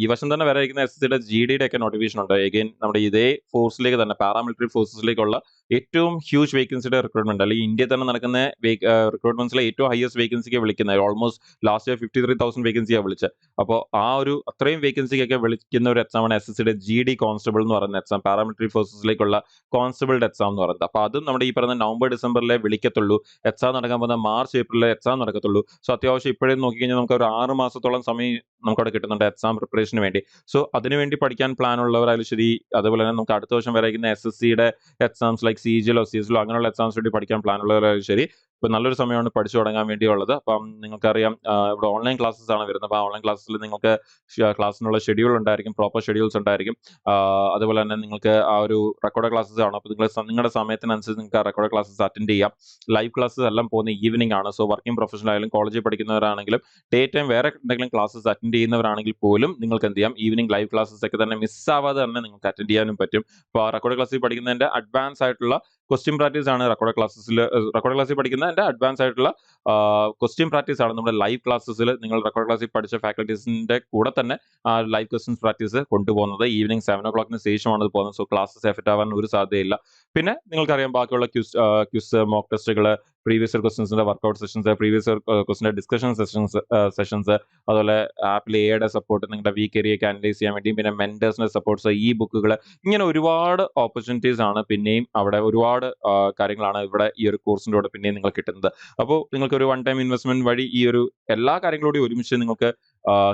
ഈ വർഷം തന്നെ വരെ അയക്കുന്ന SSCയുടെ GDയുടെ ഒക്കെ നോട്ടിഫിക്കേഷൻ ഉണ്ട്. എഗെയിൻ നമ്മുടെ ഇതേ ഫോഴ്സിലേക്ക് തന്നെ, പാരാമിലിറ്ററി ഫോഴ്സസിലേക്കുള്ള ഏറ്റവും ഹ്യൂജ് വേക്കൻസിയുടെ റിക്രൂട്ട്മെന്റ്, അല്ലെങ്കിൽ ഇന്ത്യയിൽ തന്നെ നടക്കുന്ന റിക്രൂട്ട്മെന്റ്സിലെ ഏറ്റവും ഹയസ്റ്റ് വേക്കൻസിക്ക് വിളിക്കുന്നത്. ഓൾമോസ്റ്റ് ലാസ്റ്റ് ഇയർ 53,000 വേക്കൻസിയാണ് വിളിച്ചത്. അപ്പോൾ ആ ഒരു അത്രയും വേക്കൻസിക്കൊക്കെ വിളിക്കുന്ന ഒരു എക്സാമാണ് SSCയുടെ GD കോൺസ്റ്റബിൾ എന്ന് പറയുന്ന എക്സാം, പാരാമിലിറ്ററി ഫോഴ്സസിലേക്കുള്ള കോൺസ്റ്റബിളുടെ എക്സാം എന്ന് പറയുന്നത്. അപ്പോൾ അതും നമ്മുടെ ഈ പറയുന്ന നവംബർ ഡിസംബറിലെ വിളിക്കത്തുള്ളൂ. എക്സാം നടക്കാൻ പോകുന്ന മാർച്ച് ഏപ്രിലെ എക്സാം നടക്കത്തുള്ളൂ. സോ അത്യാവശ്യം ഇപ്പോഴേ നോക്കിക്കഴിഞ്ഞാൽ നമുക്ക് ഒരു 6 മാസത്തോളം സമയം നമുക്കവിടെ കിട്ടുന്നുണ്ട് എക്സാം പ്രിപ്പറേഷന് വേണ്ടി. സോ അതിനുവേണ്ടി പഠിക്കാൻ പ്ലാൻ ഉള്ളവരായാലും ശരി, അതുപോലെ തന്നെ നമുക്ക് അടുത്ത വർഷം വരെ അയക്കുന്ന SSCയുടെ എക്സാംസ് ലൈക്ക് CGLോ CSLോ അങ്ങനെയുള്ള എക്സാംസ് വേണ്ടി പഠിക്കാൻ പ്ലാൻ ഉള്ളവരായാലും ശരി, ഇപ്പോൾ നല്ലൊരു സമയമാണ് പഠിച്ചു തുടങ്ങാൻ വേണ്ടിയുള്ളത്. അപ്പം നിങ്ങൾക്കറിയാം ഇവിടെ ഓൺലൈൻ ക്ലാസ്സസ് ആണ് വരുന്നത്. അപ്പോൾ ഓൺലൈൻ ക്ലാസ്സിൽ നിങ്ങൾക്ക് ക്ലാസ്സിനുള്ള ഷെഡ്യൂൾ ഉണ്ടായിരിക്കും, പ്രോപ്പർ ഷെഡ്യൂൾസ് ഉണ്ടായിരിക്കും. അതുപോലെ തന്നെ നിങ്ങൾക്ക് ആ ഒരു റെക്കോർഡ് ക്ലാസ്സസ് ആണ്. അപ്പോൾ നിങ്ങളുടെ സമയത്തിനനുസരിച്ച് നിങ്ങൾക്ക് ആ റെക്കോർഡ് ക്ലാസ്സസ് അറ്റൻഡ് ചെയ്യാം. ലൈവ് ക്ലാസ്സസ് എല്ലാം പോകുന്ന ഈവനിങ് ആണ്. സോ വർക്കിംഗ് പ്രൊഫഷണൽ ആയാലും കോളേജിൽ പഠിക്കുന്നവരാണെങ്കിലും ഡേ ടൈം വേറെ എന്തെങ്കിലും ക്ലാസ്സസ് അറ്റൻഡ് ചെയ്യുന്നവരാണെങ്കിൽ പോലും നിങ്ങൾക്ക് എന്ത് ചെയ്യാം, ഈവനിങ് ലൈവ് ക്ലാസ്സസ് ഒക്കെ തന്നെ മിസ്സാവാതെ തന്നെ നിങ്ങൾക്ക് അറ്റൻഡ് ചെയ്യാനും പറ്റും. അപ്പോൾ ആ റെക്കോർഡ് ക്ലാസ്സിൽ പഠിക്കുന്നതിന്റെ അഡ്വാൻസ് ആയിട്ടുള്ള ക്വസ്റ്റ്യൻ പ്രാക്ടീസ് ആണ് റെക്കോർഡ് ക്ലാസ്സിൽ പഠിക്കുന്നതിന്റെ അഡ്വാൻസ് ആയിട്ടുള്ള ക്വസ്റ്റ്യൻ പ്രാക്ടീസ് ആണ് നമ്മുടെ ലൈവ് ക്ലാസ്സസിൽ. നിങ്ങൾ റെക്കോർഡ് ക്ലാസ്സിൽ പഠിച്ച ഫാക്കൽറ്റീസിന്റെ കൂടെ തന്നെ ആ ലൈവ് ക്വസ്റ്റ്യൻസ് പ്രാക്ടീസ് കൊണ്ടുപോകുന്നത് ഈവനിങ് 7 o'clock ശേഷമാണ് ഇത് പോകുന്നത്. സോ ക്ലാസ്സസ് എഫക്റ്റ് ആവാൻ ഒരു സാധ്യതയില്ല. പിന്നെ നിങ്ങൾക്കറിയാം ബാക്കിയുള്ള ക്വിസ്, മോക്ക് ടെസ്റ്റുകൾ, പ്രീവിയസ് ഇയർ ക്വസ്റ്റ്യൻസിന്റെ വർക്കൗട്ട് സെഷൻസ്, പ്രീവിയസ് ഇയർ ക്വസ്റ്റിന്റെ ഡിസ്കഷൻ സെഷൻസ്, അതുപോലെ ആപ്പിൽ എയുടെ സപ്പോർട്ട്, നിങ്ങളുടെ വീക്ക് ഏരിയയൊക്കെ അനലൈസ് ചെയ്യാൻ വേണ്ടിയും, പിന്നെ മെന്റേഴ്സിന്റെ സപ്പോർട്ട്സ്, ഈ ബുക്കുകൾ, ഇങ്ങനെ ഒരുപാട് ഓപ്പർച്യൂണിറ്റീസ് ആണ് പിന്നെയും അവിടെ ഒരുപാട് കാര്യങ്ങളാണ് ഇവിടെ ഈ ഒരു കോഴ്സിന്റെ കൂടെ പിന്നെയും നിങ്ങൾക്ക് കിട്ടുന്നത്. അപ്പോൾ നിങ്ങൾക്ക് ഒരു വൺ ടൈം ഇൻവെസ്റ്റ്മെന്റ് വഴി ഈ ഒരു എല്ലാ കാര്യങ്ങളോടും ഒരുമിച്ച് നിങ്ങൾക്ക്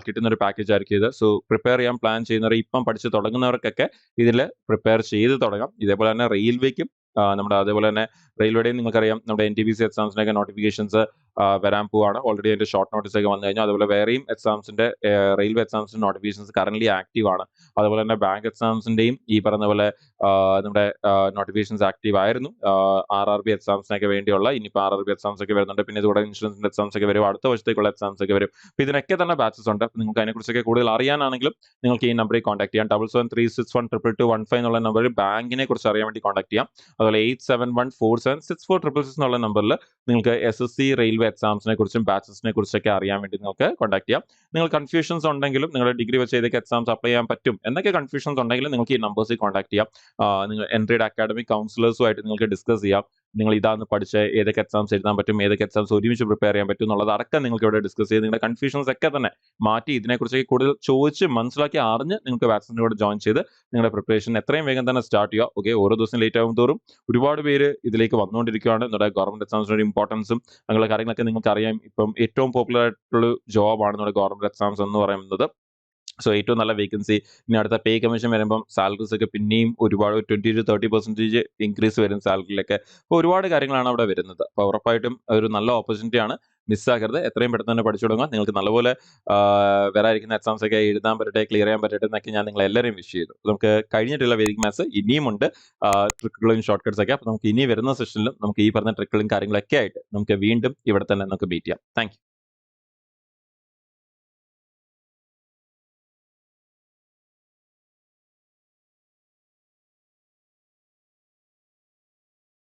കിട്ടുന്ന ഒരു പാക്കേജ് ആയിരിക്കും ഇത്. സോ പ്രിപ്പയർ ചെയ്യാൻ പ്ലാൻ ചെയ്യുന്നവർ, ഇപ്പം പഠിച്ച് തുടങ്ങുന്നവർക്കൊക്കെ ഇതിൽ പ്രിപ്പയർ ചെയ്ത് തുടങ്ങാം. ഇതേപോലെ തന്നെ റെയിൽവേക്കും നമ്മുടെ അതേപോലെ തന്നെ റെയിൽവേയുടെയും നിങ്ങൾക്കറിയാം നമ്മുടെ NTPC എക്സാംസിനൊക്കെ നോട്ടിഫിക്കേഷൻസ് വരാൻ പോവാണ്. ഓൾറെഡി അതിന്റെ ഷോർട്ട് നോട്ടീസ് ഒക്കെ വന്നു കഴിഞ്ഞു. അതുപോലെ വേറെയും എക്സാംസിന്റെ റെയിൽവേ എക്സാംസിന്റെ നോട്ടിഫിക്കേഷൻസ് കറന്റ് ആക്റ്റീവ് ആണ്. അതുപോലെ തന്നെ ബാങ്ക് എക്സാംസിന്റെയും ഈ പറഞ്ഞ പോലെ നമ്മുടെ നോട്ടിഫിക്കേഷൻസ് ആക്റ്റീവ് ആയിരുന്നു. RRB എക്സാംസിനൊക്കെ വേണ്ടിയുള്ള ഇനിയിപ്പോൾ RRB എക്സാംസ് ഒക്കെ വരുന്നുണ്ട്. പിന്നെ ഇതുകൂടെ ഇൻഷുറൻസിന്റെ എക്സാംസ് ഒക്കെ വരും. അടുത്ത വർഷത്തേക്കുള്ള എക്സാംസ് ഒക്കെ വരും. അപ്പോൾ ഇതിനൊക്കെ തന്നെ ബാച്ചസ് ഉണ്ട്. അപ്പോൾ നിങ്ങൾക്ക് അതിനെക്കുറിച്ചൊക്കെ കൂടുതൽ അറിയാനാണെങ്കിലും നിങ്ങൾക്ക് ഈ നമ്പറിൽ കോൺടാക്ട് ചെയ്യാം. 7736122215 എന്നുള്ള നമ്പറിൽ ബാങ്കിനെ കുറിച്ച് അറിയാൻ വേണ്ടി കോൺടാക്ട് ചെയ്യാം. അതുപോലെ 8714764666 എന്നുള്ള നമ്പറിൽ നിങ്ങൾക്ക് SSC റെയിൽവേ എക്സാംസിനെ കുറിച്ചും ബാച്ചസിനെ കുറിച്ചൊക്കെ അറിയാൻ വേണ്ടി നിങ്ങൾക്ക് കോൺടാക്ട് ചെയ്യാം. നിങ്ങൾ കൺഫ്യൂഷൻസ് ഉണ്ടെങ്കിലും, നിങ്ങളുടെ ഡിഗ്രി വെച്ച് ഏതൊക്കെ എക്സാംസ് അപ്ലൈ ചെയ്യാൻ പറ്റും എന്നൊക്കെ കൺഫ്യൂഷൻസ് ഉണ്ടെങ്കിലും നിങ്ങൾക്ക് ഈ നമ്പേഴ്സിൽ കോൺടാക്ട് ചെയ്യാം. നിങ്ങൾ എൻട്രിയുടെ അക്കാഡമിക് കൗൺസിലേഴ്സുമായിട്ട് നിങ്ങൾക്ക് ഡിസ്കസ് ചെയ്യാം. നിങ്ങൾ ഇതാന്ന് പഠിച്ച് ഏതൊക്കെ എക്സാംസ് എഴുതാൻ പറ്റും, ഏതൊക്കെ എക്സാംസ് ഒരുമിച്ച് പ്രിപ്പയർ ചെയ്യാൻ പറ്റും എന്നുള്ളത് അടക്കം നിങ്ങൾക്ക് ഇവിടെ ഡിസ്കസ് ചെയ്ത് നിങ്ങളുടെ കൺഫ്യൂഷൻസ് ഒക്കെ തന്നെ മാറ്റി ഇതിനെക്കുറിച്ചൊക്കെ കൂടുതൽ ചോദിച്ച് മനസ്സിലാക്കി അറിഞ്ഞ് നിങ്ങൾക്ക് വാക്സിൻ്റെ കൂടെ ജോയിൻ ചെയ്ത് നിങ്ങളുടെ പ്രിപ്പറേഷൻ എത്രയും വേഗം തന്നെ സ്റ്റാർട്ട് ചെയ്യുക. ഓക്കെ, ഓരോ ദിവസം ലേറ്റ് ആകും തോറും ഒരുപാട് പേര് ഇതിലേക്ക് വന്നുകൊണ്ടിരിക്കുകയാണ്. നമ്മുടെ ഗവൺമെന്റ് എക്സാംസിന്റെ ഇമ്പോർട്ടൻസും അങ്ങനെയുള്ള കാര്യങ്ങളൊക്കെ നിങ്ങൾക്ക് അറിയാം. ഇപ്പം ഏറ്റവും പോപ്പുലർ ആയിട്ടുള്ള ജോബാണ് നമ്മുടെ ഗവൺമെന്റ് എക്സാംസ് എന്ന് പറയുന്നത്. സോ ഏറ്റവും നല്ല വേക്കൻസി, ഇനി അടുത്ത പേ കമ്മീഷൻ വരുമ്പം സാലറീസ് ഒക്കെ പിന്നെയും ഒരുപാട് 20-30% ഇൻക്രീസ് വരും സാലറിയിലൊക്കെ. അപ്പോൾ ഒരുപാട് കാര്യങ്ങളാണ് അവിടെ വരുന്നത്. അപ്പോൾ ഉറപ്പായിട്ടും ഒരു നല്ല ഓപ്പർച്യൂണിറ്റിയാണ്, മിസ്സാക്കരുത്. എത്രയും പെട്ടെന്ന് തന്നെ പഠിച്ചു തുടങ്ങുക. നിങ്ങൾക്ക് നല്ലപോലെ വരാതിരിക്കുന്ന എക്സാംസ് ഒക്കെ എഴുതാൻ പറ്റട്ടെ, ക്ലിയർ ചെയ്യാൻ പറ്റട്ടെ എന്നൊക്കെ ഞാൻ നിങ്ങൾ എല്ലാവരെയും വിഷ് ചെയ്തു. നമുക്ക് കഴിഞ്ഞിട്ടുള്ള വേദിക് മാത്സ് ഇനിയുമുണ്ട്, ട്രിക്കുകളും ഷോർട്ട് കട്ട്സ് ഒക്കെ. അപ്പോൾ നമുക്ക് ഇനി വരുന്ന സെഷനിലും നമുക്ക് ഈ പറഞ്ഞ ട്രിക്കുകളും കാര്യങ്ങളൊക്കെ ആയിട്ട് നമുക്ക് വീണ്ടും ഇവിടെ തന്നെ നമുക്ക് മീറ്റ് ചെയ്യാം. താങ്ക്